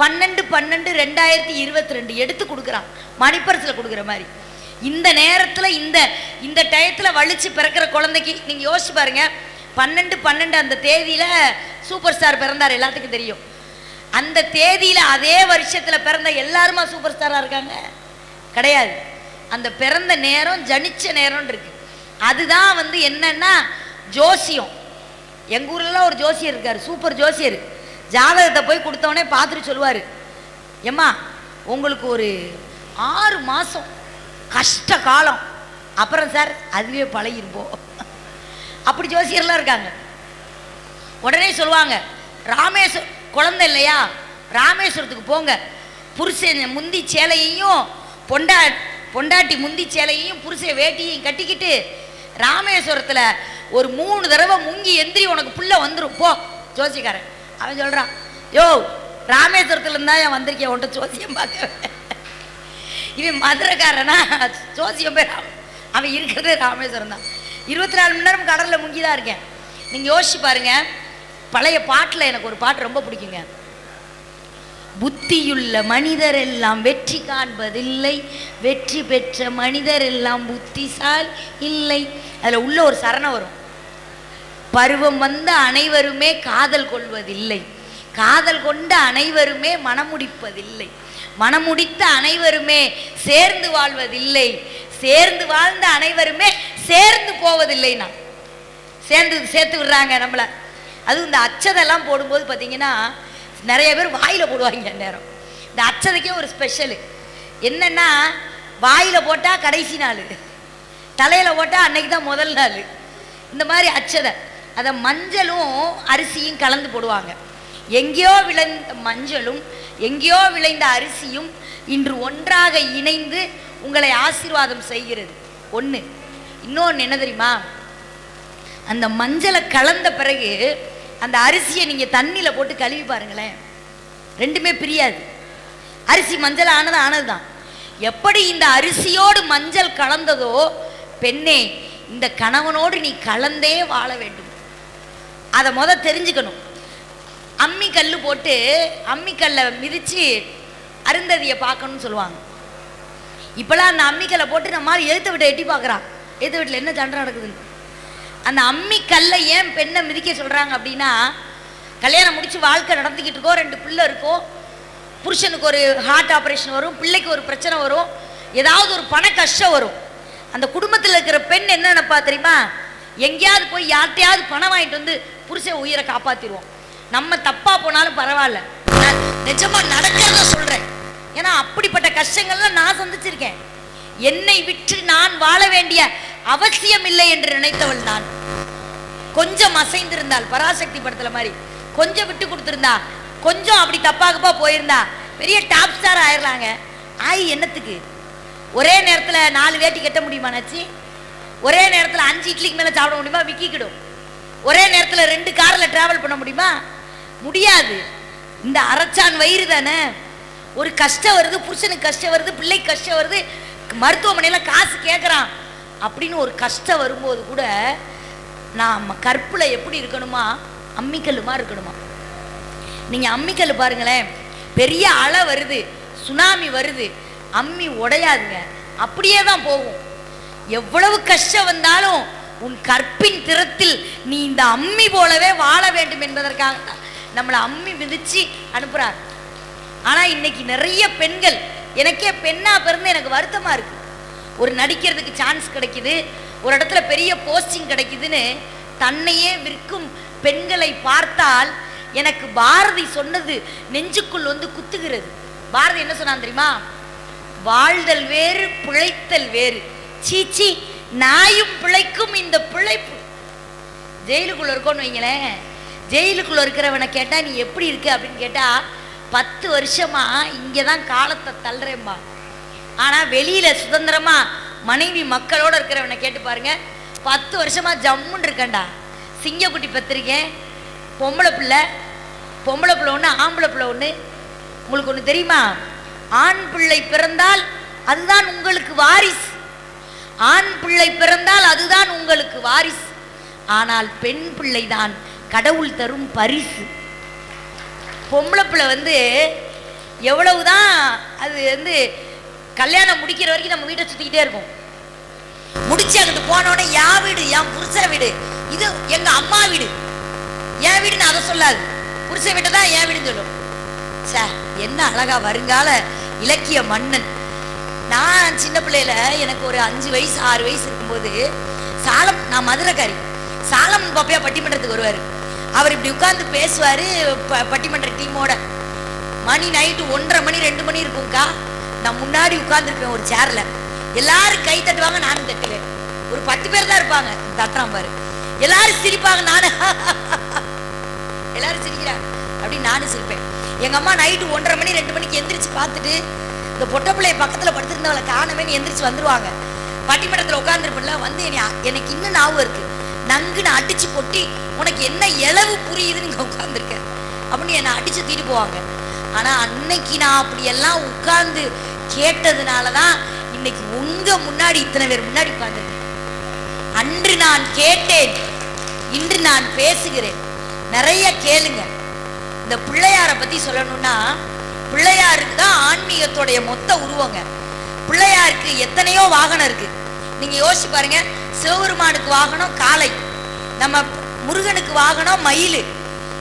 12/12/2022 எடுத்து கொடுக்குறான், மணிப்பரிசில் கொடுக்குற மாதிரி. இந்த நேரத்தில் இந்த டயத்தில் வலிச்சு பிறக்கிற குழந்தைக்கு நீங்கள் யோசிச்சு பாருங்க. 12/12 அந்த தேதியில் சூப்பர் ஸ்டார் பிறந்தார், எல்லாத்துக்கும் தெரியும். அந்த தேதியில் அதே வருஷத்தில் பிறந்த எல்லாருமா சூப்பர் ஸ்டாராக இருக்காங்க? கிடையாது. அந்த பிறந்த நேரம் ஜனிச்ச நேரம் இருக்கு. அதுதான் என்னன்னா ஜோசியம். எங்கள் ஊர்லலாம் ஒரு ஜோசியர் இருக்கார், சூப்பர் ஜோசியர். ஜாதகத்தை போய் கொடுத்தவனே பார்த்துட்டு சொல்லுவார், ஏம்மா உங்களுக்கு ஒரு 6 மாதம் கஷ்ட காலம், அப்புறம் சார் அதுவே பழகிருப்போம். அப்படி ஜோசியர்லாம் இருக்காங்க. உடனே சொல்லுவாங்க, ராமேஸ்வரம் குழந்தை இல்லையா, ராமேஸ்வரத்துக்கு போங்க, புருஷன் முந்தி சேலையையும் பொண்டாட்டி முந்தி சேலையையும் புருஷன் வேட்டியையும் கட்டிக்கிட்டு ராமேஸ்வரத்தில் ஒரு 3 தடவை முங்கி எந்திரி, உனக்கு புள்ள வந்துடும் போ. ஜோசிக்காரன் அவன் சொல்கிறான், யோ ராமேஸ்வரத்தில் இருந்தால் என் வந்திருக்கேன், உன்ட்ட ஜோசியம் பார்க்க. இவன் மதுரைக்காரனா, ஜோசியம் பேர் அவன் இருக்கிறதே ராமேஸ்வரம் தான். 24 மணி நேரம் கடலில் முங்கி தான் இருக்கேன். நீங்கள் யோசிச்சு பாருங்க. பழைய பாட்டில் எனக்கு ஒரு பாட்டு ரொம்ப பிடிக்குங்க. புத்தியுள்ள மனிதர் எல்லாம் வெற்றி காண்பதில்லை, வெற்றி பெற்ற மனிதர் எல்லாம் புத்திசால் இல்லை. அதில் உள்ள ஒரு சரணம் வரும், பருவம் வந்த அனைவருமே காதல் கொள்வதில்லை, காதல் கொண்ட அனைவருமே மனமுடிப்பதில்லை, மனமுடித்த அனைவருமே சேர்ந்து வாழ்வதில்லை, சேர்ந்து வாழ்ந்த அனைவருமே சேர்ந்து போவதில்லை. நான் சேர்த்து விடுறாங்க நம்மளை. அதுவும் இந்த அச்சதெல்லாம் போடும்போது பார்த்தீங்கன்னா நிறைய பேர் வாயில் போடுவாங்க. நேரம் இந்த அச்சதைக்கே ஒரு ஸ்பெஷலு என்னென்னா, வாயில் போட்டால் கடைசி நாள், தலையில் போட்டால் அன்னைக்கு தான் முதல் நாள். இந்த மாதிரி அச்சதை அதை மஞ்சளும் அரிசியும் கலந்து போடுவாங்க. எங்கேயோ விளைந்த மஞ்சளும் எங்கேயோ விளைந்த அரிசியும் இன்று ஒன்றாக இணைந்து உங்களை ஆசீர்வாதம் செய்கிறது. ஒன்று. இன்னொன்று என்ன தெரியுமா? அந்த மஞ்சளை கலந்த பிறகு அந்த அரிசியை நீங்கள் தண்ணியில் போட்டு கழுவி பாருங்களேன், ரெண்டுமே பிரியாது. அரிசி மஞ்சள் ஆனது தான். எப்படி இந்த அரிசியோடு மஞ்சள் கலந்ததோ, பெண்ணே இந்த கணவனோடு நீ கலந்தே வாழ வேண்டும். அதை தெரிஞ்சுக்கணும். அம்மி கல் போட்டு அம்மிக்கல்லை மிதித்து அருந்ததியை பார்க்கணும்னு சொல்லுவாங்க. இப்போலாம் அந்த அம்மிக்கல்லை போட்டு நம்மளால் எழுத்து விட்டு எட்டி பார்க்குறான், எழுத்து வீட்டில் என்ன சண்டை நடக்குதுன்னு. அந்த அம்மிக்கல்லை ஏன் பெண்ணை மிதிக்க சொல்கிறாங்க அப்படின்னா, கல்யாணம் முடித்து வாழ்க்கை நடந்துக்கிட்டு இருக்கோம், 2 பிள்ளை இருக்கும், புருஷனுக்கு ஒரு ஹார்ட் ஆப்ரேஷன் வரும், பிள்ளைக்கு ஒரு பிரச்சனை வரும், ஏதாவது ஒரு பண கஷ்டம் வரும். அந்த குடும்பத்தில் இருக்கிற பெண் என்ன நினைப்பா தெரியுமா? எங்கேயாவது போய் யார்ட்டையாவது பணம் வாங்கிட்டு வந்து புருஷன் உயிரை காப்பாற்றிடுவோம். நம்ம தப்பாக போனாலும் பரவாயில்ல, நான் நிஜமாக நடக்கிறத சொல்கிறேன். ஏன்னா அப்படிப்பட்ட கஷ்டங்கள்லாம் நான் சந்திச்சிருக்கேன். என்னை விட்டு நான் வாழ வேண்டிய அவசியம் இல்லை என்று நினைத்தவள் நான். கொஞ்சம் அசைந்திருந்தால், பராசக்தி படத்துல மாதிரி கொஞ்சம் விட்டு கொடுத்துருந்தா, கொஞ்சம் அப்படி தப்பாகப்பா போயிருந்தா பெரிய டாப் ஸ்டார் ஆயிடலாங்க. என்னத்துக்கு ஒரே நேரத்தில் 4 வேட்டி கட்ட முடியுமா நச்சு? ஒரே நேரத்தில் 5 இட்லிக்கு மேலே சாப்பிட முடியுமா? விக்கிக்கிடும். ஒரே நேரத்தில் 2 காரில் டிராவல் பண்ண முடியுமா? முடியாது. இந்த அரைச்சான் வயிறு தானே. ஒரு கஷ்டம் வருது, புருஷனுக்கு கஷ்டம் வருது, பிள்ளைக்கு கஷ்டம் வருது, மருத்துவமனையில் காசு கேட்குறான் அப்படின்னு ஒரு கஷ்டம் வரும்போது கூட நாம் கற்பில் எப்படி இருக்கணுமா? அம்மிக்கல்லுமா இருக்கணுமா? நீங்கள் அம்மிக்கல் பாருங்களேன், பெரிய அலை வருது, சுனாமி வருது, அம்மி உடையாதுங்க, அப்படியே தான் போகும். எவ்வளவு கஷ்டம் வந்தாலும் உன் கற்பின் திறத்தில் நீ இந்த அம்மி போலவே வாழ வேண்டும் என்பதற்காக நம்மளை அம்மி மிதிச்சு அனுப்புறார். ஆனால் இன்னைக்கு நிறைய பெண்கள், எனக்கே பெண்ணா பிறந்து எனக்கு வருத்தமாக இருக்கு. ஒரு நடிக்கிறதுக்கு சான்ஸ் கிடைக்குது, ஒரு இடத்துல பெரிய போஸ்டிங் கிடைக்குதுன்னு தன்னையே விற்கும் பெண்களை பார்த்தால் எனக்கு பாரதி சொன்னது நெஞ்சுக்குள் வந்து குத்துகிறது. பாரதி என்ன சொன்னான் தெரியுமா? வாழ்தல் வேறு, பிழைத்தல் வேறு. சீச்சி, நாயும் பிழைக்கும் இந்த பிழைப்பு. ஜெயிலுக்குள்ள இருக்கோன்னு வைங்களேன், ஜெயிலுக்குள்ள இருக்கிறவனை கேட்டா நீ எப்படி இருக்கு அப்படின்னு கேட்டா 10 வருஷமா இங்கே தான் காலத்தை தள்ளுறேன்பா. ஆனால் வெளியில சுதந்திரமா மனைவி மக்களோட இருக்கிறவனை கேட்டு பாருங்க, 10 வருஷமா ஜம்முன்னு இருக்கேன்டா, சிங்கக்குட்டி பெற்றிருக்கேன், பொம்பளை பிள்ளை ஒன்று, ஆம்பளை பிள்ளை ஒன்று. உங்களுக்கு ஒன்று தெரியுமா? ஆண் பிள்ளை பிறந்தால் அதுதான் உங்களுக்கு வாரிசு. ஆண் பிள்ளை பிறந்தால் அதுதான் உங்களுக்கு வாரிசு. ஆனால் பெண் பிள்ளை தான் கடவுள் தரும் பரிசு. பொம்பளை பிள்ளை வந்து எவ்வளவுதான் அது வந்து கல்யாணம் முடிக்கிற வரைக்கும் நம்ம வீட்டை சுத்திக்கிட்டே இருக்கும். முடிச்சு அங்கிட்டு போனோடனே என் வீடு, என் புருஷ வீடு, இது எங்க அம்மா வீடு, என் வீடுன்னு அதை சொல்லாது, புருஷ வீட்டை தான் என் வீடுன்னு சொல்லும். சார் என்ன அழகா வருங்கால இலக்கிய மன்னன். நான் சின்ன பிள்ளையில எனக்கு ஒரு 5 வயசு 6 வயசு இருக்கும்போது நான் மதுரைக்காரி, சாலமன் பாப்பையா பட்டிமன்றத்துக்கு வருவார். அவர் இப்படி உட்கார்ந்து பேசுவார் பட்டிமன்ற டீமோட. மணி நைட்டு 1:30 மணி 2 மணி இருக்கும்க்கா. நான் முன்னாடி உட்கார்ந்துருப்பேன் ஒரு சேர்ல, எல்லாரும் கை தட்டுவாங்க, நானும் தட்டுவேன். ஒரு 10 பேர் தான் இருப்பாங்க, தட்டுறான் பாரு, எல்லாரும் சிரிப்பாங்க, நானும் எல்லாரும் சிரிக்கிறாங்க அப்படின்னு நானும் சிரிப்பேன். எங்க அம்மா நைட்டு 1:30 மணி 2 மணிக்கு எந்திரிச்சு பார்த்துட்டு இந்த பொட்டை பிள்ளைய பக்கத்துல படுத்திருந்தவளை காணவேன்னு எந்திரிச்சு வந்துருவாங்க. பட்டிமன்றத்தில் உட்காந்துருப்பல வந்து எனக்கு இன்னும் ஞாபகம் இருக்கு, நங்குன்னு அடிச்சு பொட்டி உனக்கு என்ன இளவு புரியுதுன்னு இங்க உட்காந்துருக்கேன் அப்படின்னு என்னை அடிச்சு தூக்கிட்டு போவாங்க. ஆனா அன்னைக்கு நான் அப்படியெல்லாம் உட்கார்ந்து கேட்டதுனாலதான் இன்னைக்கு உங்க முன்னாடி இத்தனை பேர் முன்னாடி உட்கார்ந்துருக்கேன். அன்று நான் கேட்டேன், இன்று நான் பேசுகிறேன். நிறைய கேளுங்க. இந்த பிள்ளையாரை பத்தி சொல்லணும்னா, பிள்ளையாருக்கு தான் ஆன்மீகத்தோடைய மொத்த உருவங்க. பிள்ளையாருக்கு எத்தனையோ வாகனம் இருக்கு. நீங்க யோசிச்சு பாருங்க, சிவபெருமானுக்கு வாகனம் காளை, நம்ம முருகனுக்கு வாகனம் மயில்,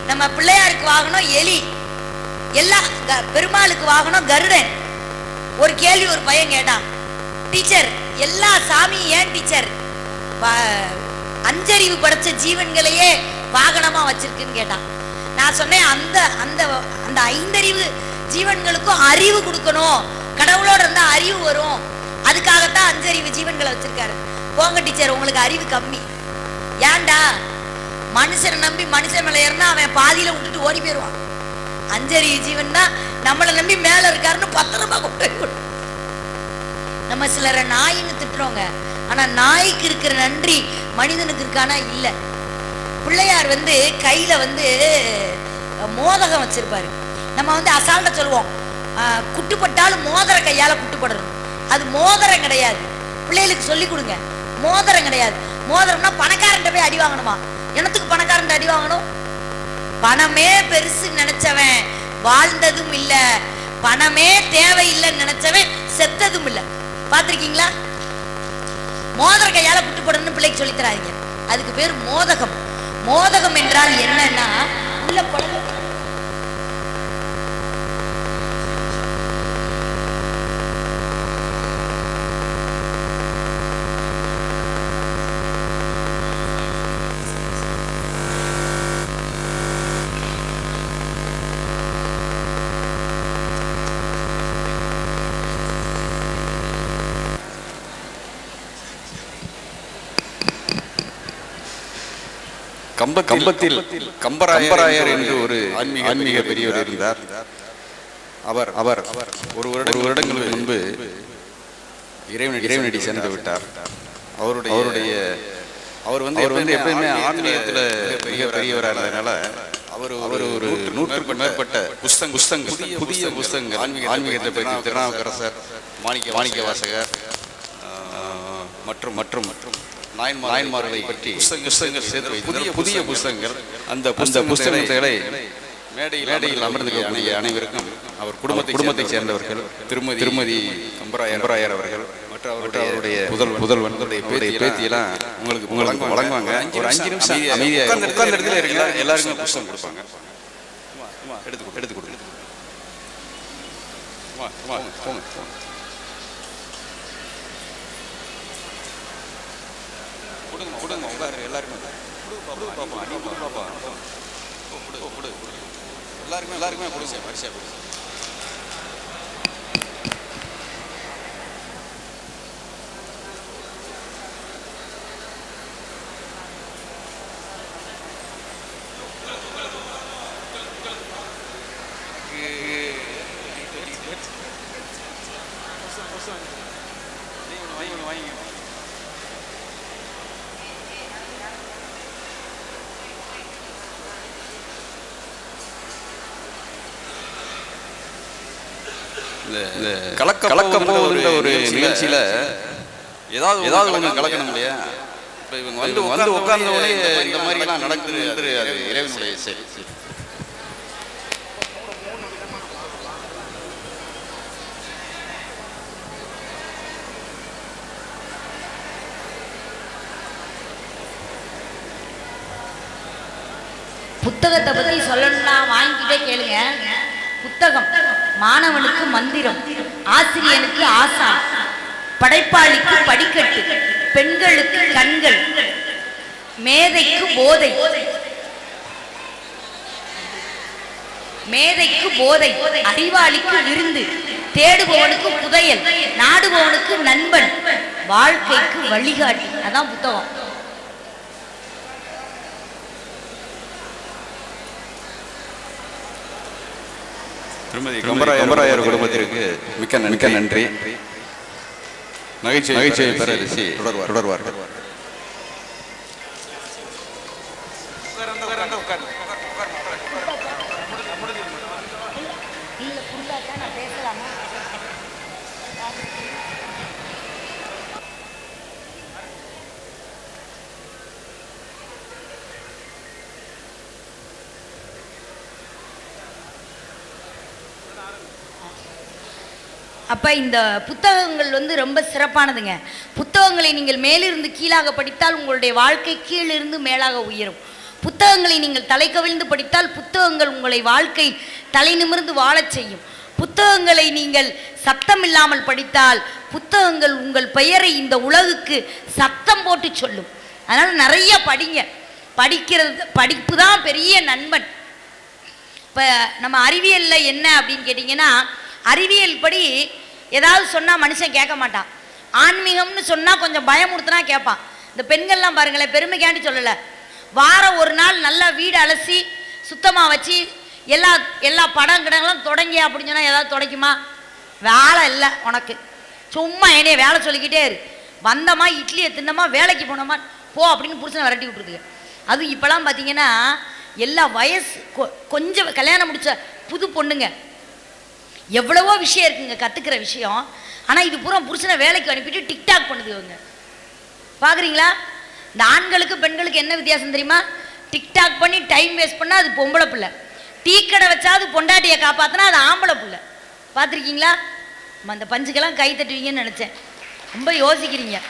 நம்ம பிள்ளையாருக்கு வாகனம் எலி, எல்லா பெருமாளுக்கு வாகனம் கருடன். ஒரு கேள்வி ஒரு பையன் கேட்டான், டீச்சர் எல்லா சாமியும் ஏன் டீச்சர் அஞ்சறிவு படைச்ச ஜீவன்களையே வாகனமா வச்சிருக்குன்னு கேட்டான். நான் சொன்னேன், அந்த அந்த அந்த 5 அறிவு ஜீவன்களுக்கும் அறிவு கொடுக்கணும், கடவுளோட இருந்தா அறிவு வரும், அதுக்காகத்தான் 5 அறிவு ஜீவன்களை வச்சிருக்காரு. போங்க டீச்சர், உங்களுக்கு அறிவு கம்மி. ஏன்டா, மனுஷனை நம்பி மனுஷன் மேல ஏறினா அவன் பாதியில விட்டுட்டு ஓடி போயிடுவான். 5 அறிவு ஜீவன் தான் நம்மளை நம்பி மேல இருக்காருன்னு பத்திரமா கொண்டு போய். நம்ம சிலரை நாயின்னு திட்டுறோங்க, ஆனா நாய்க்கு இருக்கிற நன்றி மனிதனுக்கு இருக்கானா இல்ல. பிள்ளையார் வந்து கையில வந்து மோதகம் வச்சிருப்பாரு. நம்ம வந்து அசால்ட்டா சொல்லுவோம், குட்டுப்பட்டாலும் மோதிர கையால குட்டுப்படணும். அது மோதிரம் கிடையாது. பிள்ளைகளுக்கு சொல்லி கொடுங்க, மோதிரம் கிடையாது. மோதிரம்னா பணக்காரன் போய் அடி வாங்கணுமா? எனத்துக்கு பணக்காரன் அடி வாங்கணும்? பணமே பெருசு நினைச்சவன் வாழ்ந்ததும் இல்ல, பணமே தேவையில்லைன்னு நினைச்சவன் செத்ததும் இல்ல. பாத்திருக்கீங்களா? மோதிர கையால குட்டுப்படணும்னு பிள்ளைக்கு சொல்லி தராதீங்க. அதுக்கு பேர் மோதகம். மோதகம் என்றால் என்னன்னா, உள்ள குழந்தை கம்பத்தில் கம்பராயர் என்று ஒரு ஆன்மீக பெரியவர் இருந்தார். அவர் அவர் ஒரு வருடங்களுக்கு முன்பு இறைவனடி சென்று விட்டார். அவர் வந்து எப்பயுமே ஆன்மீகத்தில் பெரியவராக இருந்ததுனால அவர் ஒரு 100க்கும் மேற்பட்ட புதிய புஸ்தகங்கள் ஆன்மீகத்தை பற்றி திருநாவுக்கரசர், மாணிக்க வாசகர் மற்றும் நாயன்மார்களை பற்றி புத்தகங்கள் சேர்த்து வைத்து புதிய புத்தகங்கள், அந்த புத்தகங்களை மேடையில் அமர்ந்திருக்கக்கூடிய அனைவருக்கும் அவர் குடும்பத்தைச் சேர்ந்தவர்கள் திருமதி கம்பராயர் அவர்கள் மற்ற அவருடைய முதல்வனுடைய பேத்தியெல்லாம் உங்களுக்கு வழங்குவாங்க. ஒரு 5 நிமிஷம் அமைதியாக உட்கார்ந்த இடத்துல இருக்கீங்களா, எல்லாருக்கும் புத்தகம் கொடுப்பாங்க. எடுத்து கொடுங்க. போங்க. கொடுங்க உட்காரு எல்லாருமே பாப்பா எல்லாருக்குமே கொடுங்க வரிசையா கொடுங்க. கலக்க போகிற ஒரு நிகழ்ச்சியில ஏதாவது ஒன்று கலக்கணும் இல்லையா? இப்போ இவங்க வந்து உட்கார்ந்த உடனே இந்த மாதிரி எல்லாம் நடக்குது, அது இறைவனுடைய சரி. புத்தகத்தை பற்றி சொல்லணும்னா வாங்கிக்கிட்டே கேளுங்க. புத்தகம் மாணவனுக்கு மந்திரம், ஆசிரியனுக்கு ஆசான், படைப்பாளிக்கு படிக்கட்டு, பெண்களுக்கு கண்கள், மேதைக்கு போதை, அறிவாளிக்கு விருந்து, தேடுபவனுக்கு புதையல், நாடுபவனுக்கு நண்பன், வாழ்க்கைக்கு வழிகாட்டி. அதான் புத்தகம். திருமதி கம்பராயர் குடும்பத்திற்கு மிக்க நன்றி. நகைச்சுவை பேரரசி தொடர்வார்கள். அப்போ இந்த புத்தகங்கள் வந்து ரொம்ப சிறப்பானதுங்க. புத்தகங்களை நீங்கள் மேலிருந்து கீழாக படித்தால் உங்களுடைய வாழ்க்கை கீழிருந்து மேலாக உயரும். புத்தகங்களை நீங்கள் தலை கவிழ்ந்து படித்தால் புத்தகங்கள் உங்களை வாழ்க்கை தலை நிமிர்ந்து வாழச் செய்யும். புத்தகங்களை நீங்கள் சத்தம் இல்லாமல் படித்தால் புத்தகங்கள் உங்கள் பெயரை இந்த உலகுக்கு சத்தம் போட்டு சொல்லும். அதனால் நிறைய படிங்க. படிப்பு தான் பெரிய நண்பன். இப்போ நம்ம அறிவியலில் என்ன அப்படின்னு கேட்டிங்கன்னா, அறிவியல் படி ஏதாவது சொன்னால் மனுஷன் கேட்க மாட்டான். ஆன்மீகம்னு சொன்னால் கொஞ்சம் பயமுறுத்தினா கேட்பான். இந்த பெண்கள்லாம் பாருங்களேன், பெருமைக்காண்டி சொல்லலை, வாரம் ஒரு நாள் நல்லா வீடு அலசி சுத்தமாக வச்சு எல்லா படம் கிடங்களும் தொடங்கி அப்படின்னு சொன்னால் ஏதாவது தொடக்குமா? வேலை இல்லை உனக்கு, சும்மா என்னைய வேலை சொல்லிக்கிட்டே இரு, வந்தமா இட்லியை தின்னமா வேலைக்கு போனோமா போ அப்படின்னு புருஷனை விரட்டி விட்டுருதுங்க. அதுவும் இப்போலாம் பார்த்தீங்கன்னா எல்லா வயசு கொஞ்சம் கல்யாணம் முடிச்ச புது பொண்ணுங்க எவ்வளவோ விஷயம் இருக்குங்க, கற்றுக்கிற விஷயம். ஆனால் இது பூரா புருஷனை வேலைக்கு அனுப்பிட்டு டிக்டாக் பண்ணுதுவங்க. பார்க்குறீங்களா? இந்த ஆண்களுக்கு பெண்களுக்கு என்ன வித்தியாசம் தெரியுமா? டிக்டாக் பண்ணி டைம் வேஸ்ட் பண்ணால் அது பொம்பளை பிள்ளை, டீ கடை வச்சாது பொண்டாட்டியை காப்பாற்றினா அது ஆம்பளை பிள்ளை. பார்த்துருக்கீங்களா? அந்த பஞ்சுக்கெல்லாம் கை தட்டுவீங்கன்னு நினச்சேன். ரொம்ப யோசிக்கிறீங்க.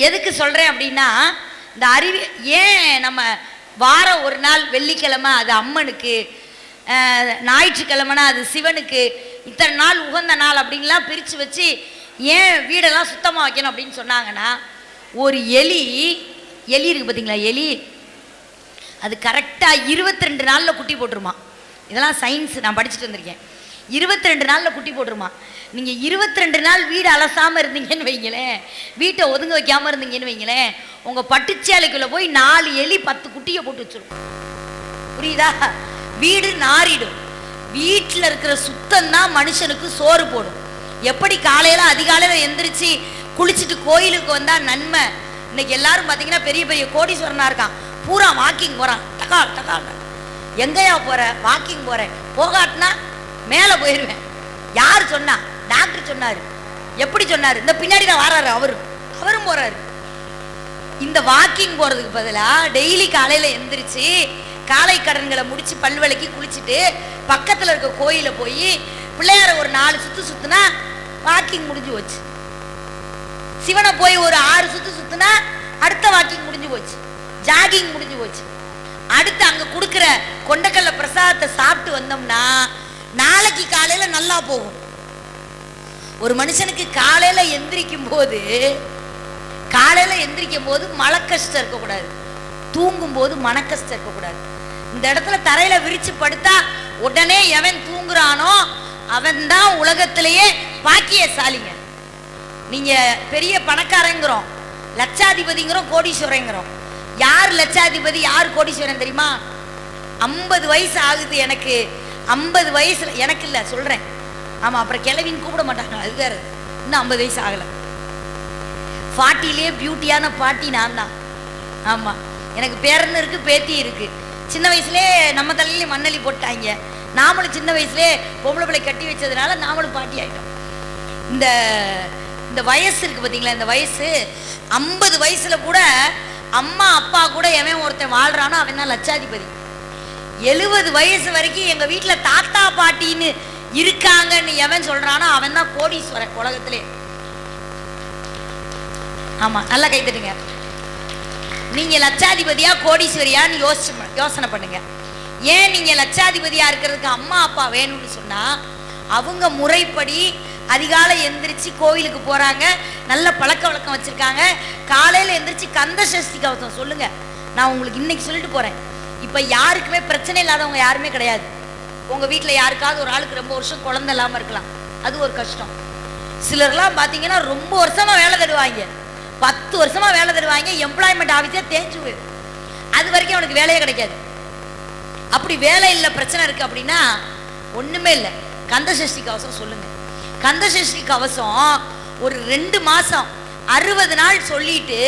எதுக்கு சொல்கிறேன் அப்படின்னா, இந்த ஏன் நம்ம வாரம் ஒரு நாள் வெள்ளிக்கிழமை அது அம்மனுக்கு, ஞாயிற்றுக்கிழமைனா அது சிவனுக்கு, இத்தனை நாள் உகந்த நாள் அப்படின்லாம் பிரித்து வச்சு ஏன் வீடெல்லாம் சுத்தமாக வைக்கணும் அப்படின்னு சொன்னாங்கன்னா, ஒரு எலி இருக்குது பார்த்தீங்களா, எலி அது கரெக்டாக 22 நாளில் குட்டி போட்டுருமா. இதெல்லாம் சயின்ஸ், நான் படிச்சுட்டு வந்திருக்கேன். 22 நாளில் குட்டி போட்டுருமா. நீங்கள் 22 நாள் வீடு அலசாமல் இருந்தீங்கன்னு வைங்களேன், வீட்டை ஒதுங்க வைக்காமல் இருந்தீங்கன்னு வைங்களேன், உங்கள் பட்டுச்சேலைக்குள்ளே போய் 4 எலி 10 குட்டியை போட்டு வச்சிடும். புரியுதா? வீடு நாரிடும். வீட்டில் இருக்கிற சுத்தம் தான் மனுஷனுக்கு சோறு போடும். எப்படி காலையில் அதிகாலையில் எந்திரிச்சு குளிச்சுட்டு கோயிலுக்கு வந்தால் நன்மை. இன்னைக்கு எல்லாரும் பார்த்தீங்கன்னா பெரிய பெரிய கோடீஸ்வரனாக இருக்கான், பூரா வாக்கிங் போகிறான். டக்கால் எங்கேயா போகிற? வாக்கிங் போகிறேன். போகாட்டினா மேலே போயிடுவேன். யார் சொன்னா? டாக்டர் சொன்னார். எப்படி சொன்னார்? இந்த பின்னாடி தான் வராரு, அவரும் போகிறாரு. இந்த வாக்கிங் போகிறதுக்கு பதிலாக டெய்லி காலையில் எந்திரிச்சு காலை கடன்களை முடிச்சு பல்வளைக்கு குளிச்சுட்டு பக்கத்தில் இருக்க கோயில போய் பிள்ளையார ஒரு 4 சுத்து சுத்துனா வாக்கிங் முடிஞ்சு போச்சு. சிவனை போய் ஒரு 6 சுத்து சுத்துனா அடுத்த வாக்கிங் முடிஞ்சு போச்சு, ஜாகிங் முடிஞ்சு போச்சு. அடுத்து அங்க கொடுக்குற கொண்டக்கல்ல பிரசாதத்தை சாப்பிட்டு வந்தோம்னா நாளைக்கு காலையில நல்லா போகும். ஒரு மனுஷனுக்கு காலையில எந்திரிக்கும் போது மன கஷ்டம் இருக்கக்கூடாது, தூங்கும் போது மன கஷ்டம் இருக்கக்கூடாது. இந்த இடத்துல தரையில விரிச்சு படுத்தா உடனே எவன் தூங்குறானோ அவன் தான் உலகத்திலேயே பாக்கியசாலிங்க. நீங்க பெரிய பணக்காரங்கிறோம், லட்சாதிபதிங்கிறோம், கோடீஸ்வரங்கிறோம். யார் லட்சாதிபதி யார் கோடீஸ்வரன் தெரியுமா? 50 வயசு ஆகுது எனக்கு, 50 வயசுல எனக்கு இல்லை சொல்றேன். ஆமா, அப்புறம் கிழவின்னு கூப்பிட மாட்டாங்க, அது வேற. இன்னும் 50 வயசு ஆகல. 40லேயே பியூட்டியான பாட்டி நான் தான். ஆமா, எனக்கு பேரன்னு இருக்கு, பேத்தி இருக்கு. சின்ன வயசுலேயே நம்ம தலையிலே மண்ணலி போட்டாங்க. நாமளும் சின்ன வயசுலேயே பொம்பளை பிள்ளை கட்டி வச்சதுனால நாமளும் பாட்டி ஆயிட்டோம். இந்த வயசு இருக்கு பார்த்தீங்களா, இந்த வயசு 50 வயசுல கூட அம்மா அப்பா கூட எவன் ஒருத்தன் வாழ்றானோ அவன் தான் லட்சாதிபதி. 70 வயசு வரைக்கும் எங்க வீட்டுல தாத்தா பாட்டின்னு இருக்காங்கன்னு எவன் சொல்றானோ அவன் தான் கோடீஸ்வரன் உலகத்திலே. ஆமா, நல்லா கை தட்டுங்க. நீங்க லட்சாதிபதியா கோடீஸ்வரியான்னு யோசனை பண்ணுங்க. ஏன் நீங்க லட்சாதிபதியா இருக்கிறதுக்கு அம்மா அப்பா வேணும்னு சொன்னா, அவங்க முறைப்படி அதிகாலை எந்திரிச்சு கோவிலுக்கு போறாங்க, நல்ல பழக்க வழக்கம் வச்சிருக்காங்க. காலையில எந்திரிச்சு கந்த சஷ்டி கவசம் சொல்லுங்க. நான் உங்களுக்கு இன்னைக்கு சொல்லிட்டு போறேன். இப்ப யாருக்குமே பிரச்சனை இல்லாதவங்க யாருமே கிடையாது. உங்க வீட்டுல யாருக்காவது ஒரு ஆளுக்கு ரொம்ப வருஷம் குழந்தை இல்லாம இருக்கலாம், அது ஒரு கஷ்டம். சிலர்லாம் பாத்தீங்கன்னா ரொம்ப வருஷமா வேலை தருவாங்க, 10 வருஷமா வேலை தருவாங்க, எம்ப்ளாய்மெண்ட் ஆஃபீஸே தேஞ்சு போயிடும். அது வரைக்கும் அவனுக்கு வேலையே கிடைக்காது. அப்படி வேலை இல்லை, பிரச்சனை இருக்கு அப்படின்னா ஒண்ணுமே இல்லை, கந்த சஷ்டி கவசம் சொல்லுங்க. கந்த சஷ்டி கவசம் ஒரு 2 மாசம் 60 நாள் சொல்லிட்டு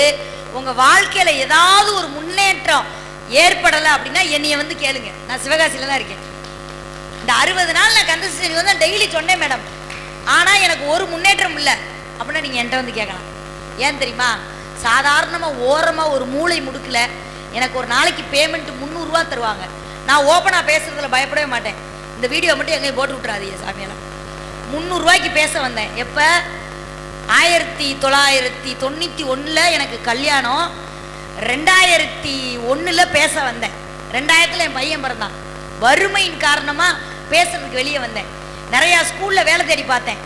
உங்க வாழ்க்கையில ஏதாவது ஒரு முன்னேற்றம் ஏற்படலை அப்படின்னா என்னைய வந்து கேளுங்க. நான் சிவகாசியில தான் இருக்கேன். இந்த 60 நாள் நான் கந்த சஷ்டி வந்து டெய்லி சொன்னேன் மேடம், ஆனா எனக்கு ஒரு முன்னேற்றம் இல்லை அப்படின்னா நீங்க என்கிட்ட வந்து கேட்கலாம். ஏன் தெரியுமா? சாதாரணமா ஓரமா ஒரு மூளை முடுக்கல எனக்கு ஒரு நாளைக்கு பேமெண்ட் 300 ரூபா தருவாங்க. நான் ஓப்பனா பேசுறதுல பயப்படவே மாட்டேன். இந்த வீடியோ மட்டும் எங்கேயும் போட்டு விட்டுறாதீங்க சாமியெல்லாம். 300 ரூபாய்க்கு பேச வந்தேன். எப்ப? 1991 எனக்கு கல்யாணம், 2001 பேச வந்தேன். 2000 என் பையன் பிறந்தான். வறுமையின் காரணமா பேசுறதுக்கு வெளியே வந்தேன். நிறைய ஸ்கூல்ல வேலை தேடி பார்த்தேன்,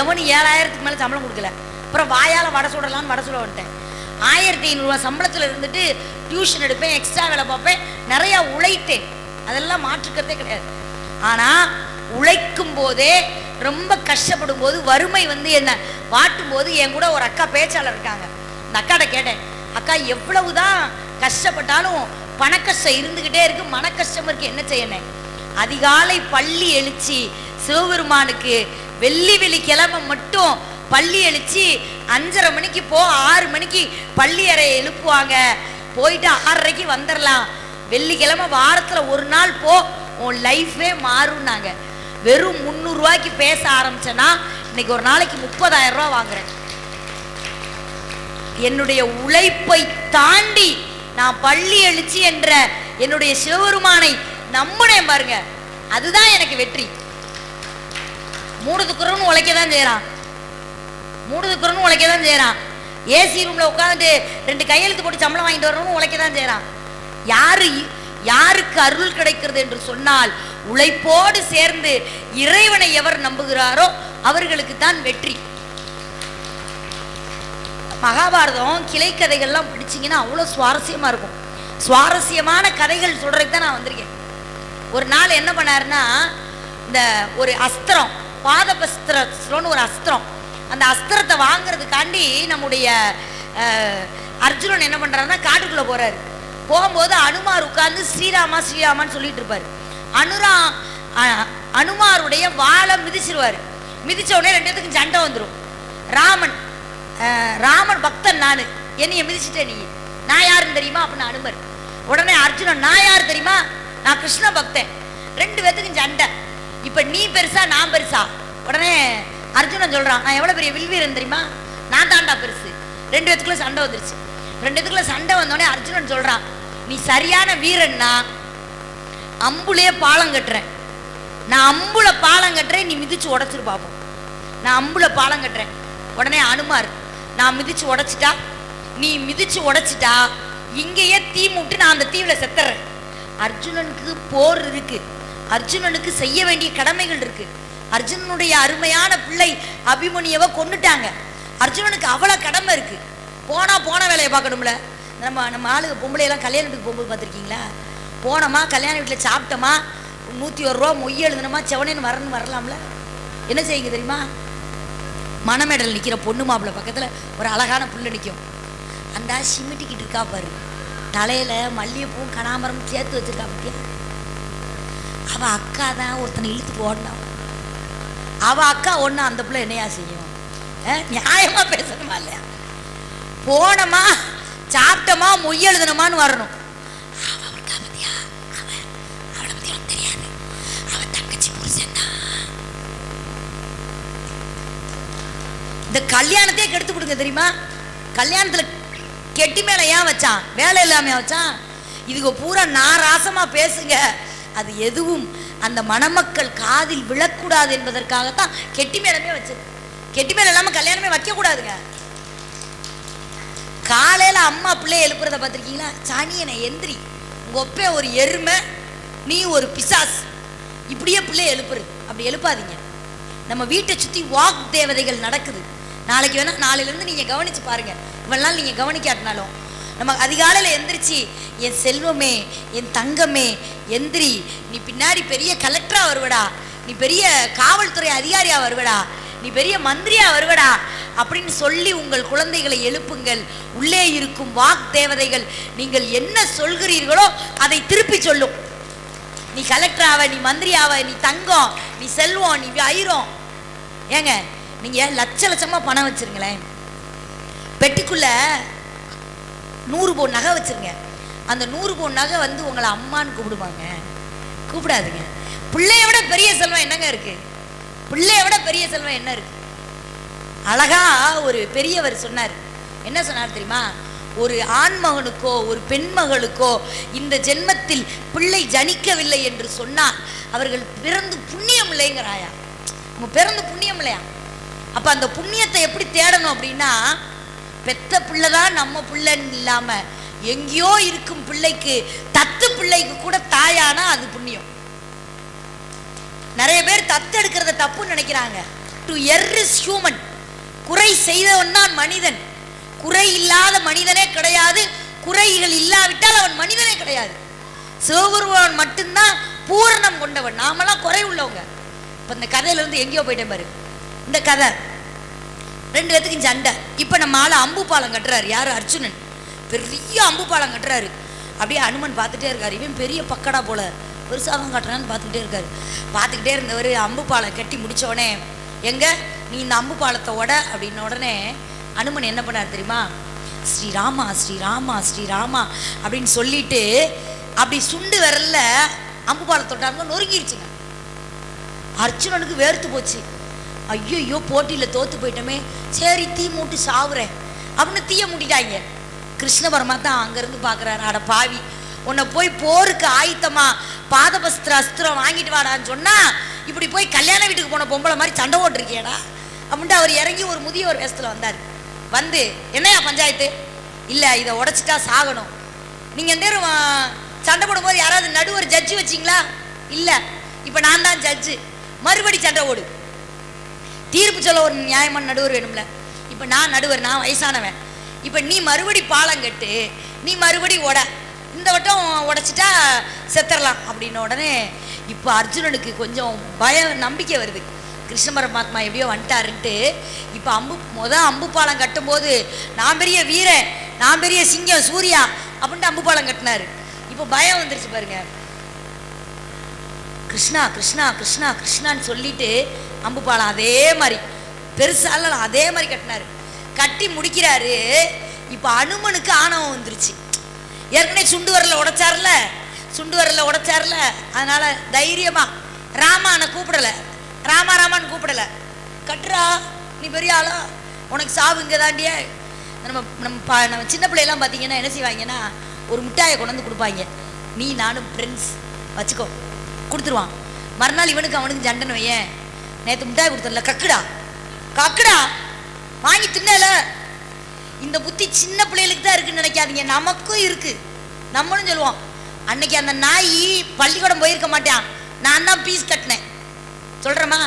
எவனும் 7000க்கு மேல சம்பளம் கொடுக்கல. அப்புறம் வாயால வடை சுடலான்னு வடை சுட வந்துட்டேன். 1500 ரூபா சம்பளத்துல இருந்துட்டு டியூஷன் எடுப்பேன், எக்ஸ்ட்ரா வேலை பார்ப்பேன், நிறைய உழைத்தேன். அதெல்லாம் மாற்றுக்கிறதே கிடையாது. ஆனா உழைக்கும் போதே ரொம்ப கஷ்டப்படும் போது வறுமை வந்து என்ன வாட்டும் போது என் கூட ஒரு அக்கா பேச்சாளர் இருக்காங்க. அந்த அக்காட்ட கேட்டேன், அக்கா எவ்வளவுதான் கஷ்டப்பட்டாலும் பண கஷ்டம் இருந்துகிட்டே இருக்கு, மன கஷ்டம் இருக்கு, என்ன செய்யணும்? அதிகாலை பள்ளி எழுச்சி சிவபெருமானுக்கு வெள்ளிக்கிழமை மட்டும் பள்ளி எழுச்சி 5:30 மணிக்கு போ, 6 மணிக்கு பள்ளி அறையை எழுப்புவாங்க, போயிட்டு 6:30க்கு வந்துடலாம். வெள்ளிக்கிழமை வாரத்துல ஒரு நாள் போ, உன் லைஃபே மாறும்னாங்க. வெறும் 300 ரூபாய்க்கு பேச ஆரம்பிச்சேன்னா இன்னைக்கு ஒரு நாளைக்கு 30,000 ரூபாய் வாங்குறேன். என்னுடைய உழைப்பை தாண்டி நான் பள்ளி எழுச்சி என்ற என்னுடைய சிவபெருமானை நம்பினேன் பாருங்க, அதுதான் எனக்கு வெற்றி. மூடுதுக்குறன்னு உழைக்கதான் செய்யறான், மூடுதுக்குறன்னு உழைக்கதான் செய்யறான். ஏசி ரூம்ல உட்காந்துட்டு 2 கையெழுத்து போட்டு சம்பளம் வாங்கிட்டு வரணும்னு உழைக்கதான் செய்யறான். யாருக்கு அருள் கிடைக்கிறது என்று சொன்னால், உழைப்போடு சேர்ந்து இறைவனை எவர் நம்புகிறாரோ அவர்களுக்கு தான் வெற்றி. மகாபாரதம் கிளை கதைகள்லாம் படிச்சீங்கன்னா அவ்வளோ சுவாரஸ்யமா இருக்கும். சுவாரஸ்யமான கதைகள் சொல்றதுக்கு தான் நான் வந்திருக்கேன். ஒரு நாள் என்ன பண்ணாருன்னா, இந்த ஒரு அஸ்திரம், பாதபஸ்திரம்னு ஒரு அஸ்திரம், அந்த அஸ்திரத்தை வாங்குறதுக்காண்டி நம்முடைய அர்ஜுனன் என்ன பண்றாருன்னா காட்டுக்குள்ள போறாரு. போகும்போது அனுமார் உட்கார்ந்து ஸ்ரீராமா ஸ்ரீராமான்னு சொல்லிட்டு இருப்பாரு. அனுமாருடைய வாளை மிதிச்சிருவாரு. மிதிச்ச உடனே 2 பேத்துக்கும் சண்டை வந்துடும். ராமன் பக்தன், நானு என்னைய மிதிச்சுட்டேன், நீ நான் யாருன்னு தெரியுமா அப்படின்னு அனுமர். உடனே அர்ஜுனன், நான் யாரு தெரியுமா, நான் கிருஷ்ண பக்தன். 2 பேத்துக்கும் சண்டை. இப்ப நீ பெருசா நான் பெருசா? உடனே அர்ஜுனன் சொல்றான், நான் எவ்வளவு பெரிய வில்வீரன் தெரியுமா, நான் தாண்டா பெருசு. 2 பேத்துக்குள்ள சண்டை வந்துருச்சு. 2 பேத்துக்குள்ள சண்டை வந்தோடனே அர்ஜுனன் சொல்றான், நீ சரியான வீரன்னா அம்புலயே பாலம் கட்டுறேன், நான் அம்புல பாலம் கட்டுறேன், நீ மிதிச்சு உடைச்சிரு பாப்போம். நான் அம்புல பாலம் கட்டுறேன். உடனே அனுமார், நான் மிதிச்சு உடைச்சிட்டா, நீ மிதிச்சு உடைச்சிட்டா இங்கேயே தீ மூட்டு நான் அந்த தீவுல செத்துறேன். அர்ஜுனனுக்கு போர் இருக்கு, அர்ஜுனனுக்கு செய்ய வேண்டிய கடமைகள் இருக்கு. அர்ஜுனனுடைய அருமையான பிள்ளை அபிமன்யுவை கொன்னுட்டாங்க. அர்ஜுனனுக்கு அவ்வளவு கடமை இருக்கு. போன வேலையை பார்க்கணும்ல. நம்ம ஆளுங்க பொம்பளையெல்லாம் கல்யாணத்துக்கு போகும்போது பார்த்துருக்கீங்களா? போனோமா, கல்யாண வீட்டில் சாப்பிட்டோமா, 101 ரூபா மொய் எழுதுனமா, செவனேன்னு வரலாம்ல. என்ன செய்யுங்க தெரியுமா? மணமேடல் நிற்கிற பொண்ணு மாப்பிள்ளை பக்கத்தில் ஒரு அழகான புள்ள நிற்கும். அந்த சிமிட்டிக்கிட்டு இருக்கா பாரு, தலையில் மல்லிகைப்பூவும் கனாமரமும் சேர்த்து வச்சிருக்கா பத்தியா? அவள் அக்கா தான் ஒருத்தனை இழுத்துட்டு ஓடணும். அவள் அக்கா ஒன்று, அந்த பிள்ளை என்னையா செய்யும்? நியாயமாக பேசணுமா இல்லையா? போனோமா, சாப்பிட்டோமா, மொய் எழுதணுமான்னு வரணும். இந்த கல்யாணத்தையே கெடுத்து கொடுங்க தெரியுமா? கல்யாணத்தில் கெட்டி மேலே ஏன் வச்சான்? வேலை இல்லாமல் வச்சான். இதுக்கு பூரா நாராசமாக பேசுங்க. அது எதுவும் அந்த மணமக்கள் காதில் விழக்கூடாது என்பதற்காகத்தான் கெட்டி மேலமே வச்சது. கெட்டி மேலே இல்லாமல் கல்யாணமே வைக்கக்கூடாதுங்க. காலையில் அம்மா பிள்ளைய எழுப்புறத பார்த்துருக்கீங்களா? சனியனை எந்திரி, உங்கள் ஒப்பே ஒரு எருமை, நீ ஒரு பிசாஸ், இப்படியே பிள்ளைய எழுப்புறது. அப்படி எழுப்பாதீங்க. நம்ம வீட்டை சுற்றி வாக் தேவதைகள் நடக்குது. நாளைக்கு வேணா, நாளையிலேருந்து நீங்கள் கவனித்து பாருங்கள். இவ்வளோ நாள் நீங்கள் கவனிக்காட்டினாலும் நம்ம அதிகாலையில் எந்திரிச்சு, என் செல்வமே, என் தங்கமே எந்திரி, நீ பின்னாடி பெரிய கலெக்டராக வருவடா, நீ பெரிய காவல்துறை அதிகாரியாக வருவடா, நீ பெரிய மந்திரியாக வருவடா அப்படின்னு சொல்லி உங்கள் குழந்தைகளை எழுப்புங்கள். உள்ளே இருக்கும் வாக் தேவதைகள் நீங்கள் என்ன சொல்கிறீர்களோ அதை திருப்பி சொல்லும். நீ கலெக்டராவ, நீ மந்திரியாவ, நீ தங்கம், நீ செல்வம், நீ ஐரம். ஏங்க, நீங்கள் லட்சமாக பணம் வச்சுருங்களேன், பெட்டிக்குள்ள 100 பவுன் நகை வச்சுருங்க. அந்த 100 பவுன் நகை வந்து உங்களை அம்மான்னு கூப்பிடுவாங்க? கூப்பிடாதுங்க. பிள்ளைய விட பெரிய செல்வம் என்னங்க இருக்கு? பிள்ளைய விட பெரிய செல்வம் என்ன இருக்கு? அழகா ஒரு பெரியவர் சொன்னார். என்ன சொன்னார் தெரியுமா? ஒரு ஆண்மகனுக்கோ ஒரு பெண்மகளுக்கோ இந்த ஜென்மத்தில் பிள்ளை ஜனிக்கவில்லை என்று சொன்னால் அவர்கள் பிறந்து புண்ணியம் இல்லைங்கிறாயா. நம்ம பிறந்து புண்ணியம் இல்லையா? அப்போ அந்த புண்ணியத்தை எப்படி தேடணும் அப்படின்னா, பெத்த பிள்ளை தான் நம்ம பிள்ளைன்னு இல்லாமல் எங்கேயோ இருக்கும் பிள்ளைக்கு, தத்து பிள்ளைக்கு கூட தாயானா அது புண்ணியம். நிறைய பேர் தத்து எடுக்கிறத தப்புன்னு நினைக்கிறாங்க. To err is human. குறை செய்தவன் தான் மனிதன். குறை இல்லாத மனிதனே கிடையாது. குறைகள் இல்லாவிட்டால் அவன் மனிதனே கிடையாது. சிவபெருமான் மட்டும்தான் பூரணம் கொண்டவன். நாமெல்லாம் குறை உள்ளவங்க. இப்போ இந்த கதையில இருந்து எங்கேயோ போயிட்டேன் பாரு. இந்த கதை 2 பேத்துக்கும் சண்டை. இப்போ நம்ம ஆள் அம்பு பாலம் கட்டுறாரு. யார்? அர்ஜுனன். பெரிய அம்பு பாலம் கட்டுறாரு. அப்படியே அனுமன் பார்த்துட்டே இருக்காரு. இவன் பெரிய பக்கடா போல பெருசாக தான் கட்டுறான்னு பார்த்துக்கிட்டே இருக்காரு. பார்த்துக்கிட்டே இருந்தவர் அம்பு பாலம் கட்டி முடித்தோடனே, எங்க நீ இந்த அம்பு பாலத்தை உட அப்படின்ன உடனே அனுமன் என்ன பண்ணார் தெரியுமா? ஸ்ரீராமா ஸ்ரீராமா ஸ்ரீராமா அப்படின்னு சொல்லிட்டு அப்படி சுண்டு வரல அம்பு பாலத்தோட்டாங்க நொறுங்கிடுச்சுங்க. அர்ஜுனனுக்கு வேர்த்து போச்சு. ஐயோ போட்டியில் தோத்து போயிட்டோமே, சரி தீ மூட்டி சாவுறேன் அப்படின்னு தீய மூட்டிட்டாங்க. கிருஷ்ண பரமாத்மா அங்கேருந்து பார்க்குறாரு. அட பாவி, உன்னை போய் போருக்கு ஆயத்தமா பாதபஸ்திர அஸ்திரம் வாங்கிட்டு வாடான்னு சொன்னால் இப்படி போய் கல்யாண வீட்டுக்கு போன பொம்பளை மாதிரி சண்டை ஓட்டிருக்கியடா அப்படின்ட்டு அவர் இறங்கி ஒரு முதியவர் வேஷத்தில் வந்தார். வந்து, என்னையா பஞ்சாயத்து? இல்லை, இதை உடைச்சிட்டா சாகணும். நீங்கள் நேரம் சண்டை போடும்போது யாராவது நடுவர் ஜட்ஜு வச்சிங்களா? இல்லை, இப்போ நான் தான் ஜட்ஜு. மறுபடி சண்டை ஓடு. தீர்ப்பு சொல்ல ஒரு நியாயமான நடுவர் வேணும்ல. இப்போ நான் நடுவர், நான் வயசானவன். இப்போ நீ மறுபடி பாலம் கட்டு, நீ மறுபடி உட, இந்த வட்டம் உடைச்சிட்டா செத்துடலாம் அப்படின்ன உடனே இப்போ அர்ஜுனனுக்கு கொஞ்சம் நம்பிக்கை வருது. கிருஷ்ண பரமாத்மா எப்படியோ வந்துட்டாருன்ட்டு இப்போ அம்பு பாலம் கட்டும்போது நான் பெரிய வீரன், நான் பெரிய சிங்கம் சூர்யா அப்படின்ட்டு அம்பு பாலம் கட்டினாரு. இப்போ பயம் வந்துருச்சு பாருங்க. கிருஷ்ணா கிருஷ்ணா கிருஷ்ணா கிருஷ்ணான்னு சொல்லிட்டு அம்பு பாலம் அதே மாதிரி பெருசால அதே மாதிரி கட்டினாரு. கட்டி முடிக்கிறாரு. இப்போ அனுமனுக்கு ஆணவம் வந்துருச்சு. ஏற்கனவே சுண்டு வரல உடைச்சார்ல, அதனால தைரியமா ராமானை கூப்பிடல, ராமான்னு கூப்பிடல. கட்டுறா, நீ பெரிய ஆளா, உனக்கு சாவு இங்கே தாண்டியே. நம்ம சின்ன பிள்ளையெல்லாம் பார்த்தீங்கன்னா என்ன செய்வாங்கன்னா, ஒரு மிட்டாயை கொண்டு வந்து கொடுப்பாங்க. நீ நானும் ஃப்ரெண்ட்ஸ் வச்சுக்கோ, கொடுத்துருவான். மறுநாள் இவனுக்கு அவனுக்கு சண்டைன்னு வையேன், நேற்று மிட்டாய் கொடுத்தல, கக்குடா வாங்கி தின்னல. இந்த புத்தி சின்ன பிள்ளைகளுக்கு தான் இருக்குன்னு நினைக்காதீங்க, நமக்கும் இருக்கு. நம்மளும் சொல்லுவோம், அன்னைக்கு அந்த நாய் பள்ளிக்கூடம் போயிருக்க மாட்டான், நான் தான் பீஸ் கட்டினேன் சொல்றேமா,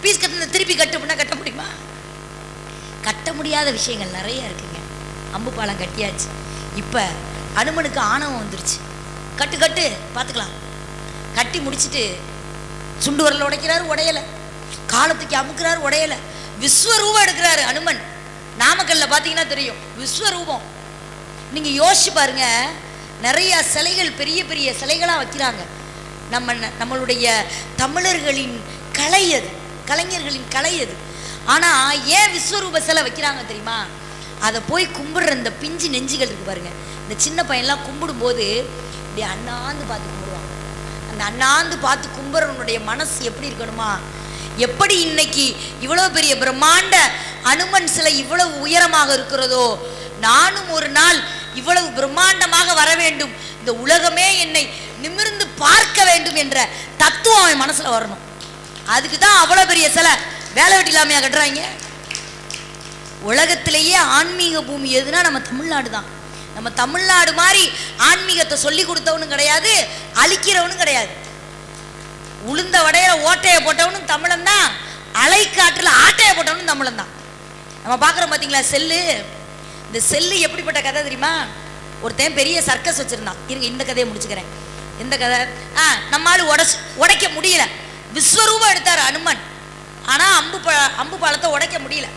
பீஸ் கட்டின திருப்பி கட்டுனா கட்ட முடியுமா? கட்ட முடியாத விஷயங்கள் நிறைய இருக்குங்க. அம்பு பாலம் கட்டியாச்சு. இப்போ அனுமனுக்கு ஆணவம் வந்துருச்சு. கட்டு கட்டு பார்த்துக்கலாம். கட்டி முடிச்சுட்டு சுண்டு வரல உடைக்கிறாரு, உடையலை. காலத்துக்கு அமுக்குறாரு, உடையலை. விஸ்வரூபம் எடுக்கிறாரு அனுமன். நாமக்கல்ல பார்த்தீங்கன்னா தெரியும் விஸ்வரூபம். நீங்கள் யோசிச்சு பாருங்க, நிறைய சிலைகள் பெரிய பெரிய சிலைகளாக வைக்கிறாங்க. நம்மளுடைய தமிழர்களின் கலை அது, கலைஞர்களின் கலை அது. ஆனால் ஏன் விஸ்வரூப சிலை வைக்கிறாங்க தெரியுமா? அதை போய் கும்பிடுற இந்த பிஞ்சு நெஞ்சுகள் இருக்கு பாருங்க, இந்த சின்ன பையன்லாம் கும்பிடும்போது இப்படி அண்ணாந்து பார்த்து கும்பிடுவாங்க. அந்த அண்ணாந்து பார்த்து கும்பிட்றவனுடைய மனசு எப்படி இருக்கணுமா? எப்படி இன்னைக்கு இவ்வளோ பெரிய பிரம்மாண்ட அனுமன் சிலை இவ்வளவு உயரமாக இருக்கிறதோ, நானும் ஒரு நாள் இவ்வளவு பிரம்மாண்டமாக வர வேண்டும், இந்த உலகமே என்னை நிமிர்ந்து பார்க்க வேண்டும் என்ற தத்துவம் அவன் மனசுல வரணும். அதுக்கு தான் அவ்வளோ பெரிய சிலை. வேலை வெட்டி இல்லாமையா கட்டுறாங்க? உலகத்திலேயே ஆன்மீக பூமி எதுனா நம்ம தமிழ்நாடு தான். நம்ம தமிழ்நாடு மாதிரி ஆன்மீகத்தை சொல்லி கொடுத்தவனும் கிடையாது, அழிக்கிறவனும் கிடையாது. உளுந்த வடையில ஓட்டையை போட்டவனும் தமிழன் தான், அலைக்காற்றில் ஆட்டையை போட்டவனும் தமிழன் தான். நம்ம பார்க்குறோம் பார்த்தீங்களா செல்லு. இந்த செல்லு எப்படிப்பட்ட கதை தெரியுமா? ஒருத்தன் பெரிய சர்க்கஸ் வச்சுருந்தான். இருங்க இந்த கதையை முடிச்சுக்கிறேன். எந்த கதை? நம்மளால உடைக்க முடியல. விஸ்வரூபம் எடுத்தார் அனுமன். ஆனால் அம்பு பாலத்தை உடைக்க முடியல.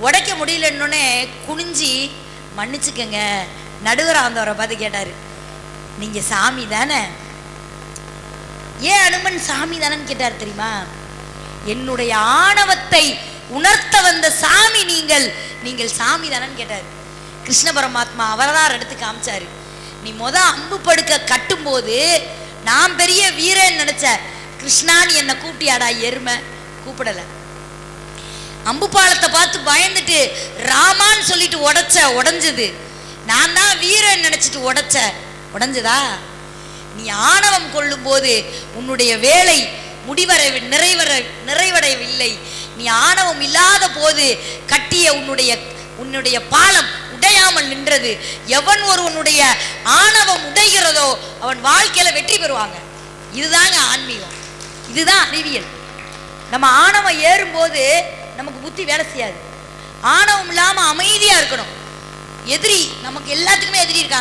உடைக்க முடியலன்னொன்னே குனிஞ்சி மன்னிச்சுக்கங்க நடுவராக வந்தவரை பார்த்து கேட்டார், நீங்கள் சாமி தானே? ஏன் அனுமன் சாமி தானேன்னு கேட்டார் தெரியுமா? என்னுடைய ஆணவத்தை உணர்த்த வந்த சாமி நீங்கள் சாமி தானேன்னு கேட்டார். கிருஷ்ண பரமாத்மா அவரதார் எடுத்து காமிச்சாரு. நீ அம்பு படுக்க கட்டும்போது நான் பெரிய வீரன் நினைச்ச, கிருஷ்ணான்னு என்னை கூப்பிட்டியாடா எருமை? கூப்பிடலை. அம்பு பாலத்தை பார்த்து பயந்துட்டு ராமான்னு சொல்லிட்டு உடைஞ்சது. நான் தான் வீரன் நினைச்சிட்டு உடைஞ்சதா? நீ ஆணவம் கொள்ளும் போது உன்னுடைய வேலை நிறைவடையவில்லை. நீ ஆணவம் இல்லாத போது கட்டிய உன்னுடைய பாலம் உடையாமல் நின்றது. எவன் ஒருவனுடைய ஆணவம் உடைகிறதோ அவன் வாழ்க்கையில வெற்றி பெறுவாங்க. இதுதாங்க ஆன்மீகம், இதுதான் அறிவியல். நம்ம ஆணவம் ஏறும்போது நமக்கு புத்தி வேலை செய்யாது. ஆணவம் இல்லாம அமைதியா இருக்கணும். எதிரி நமக்கு எல்லாத்துக்குமே எதிரி இருக்காங்க.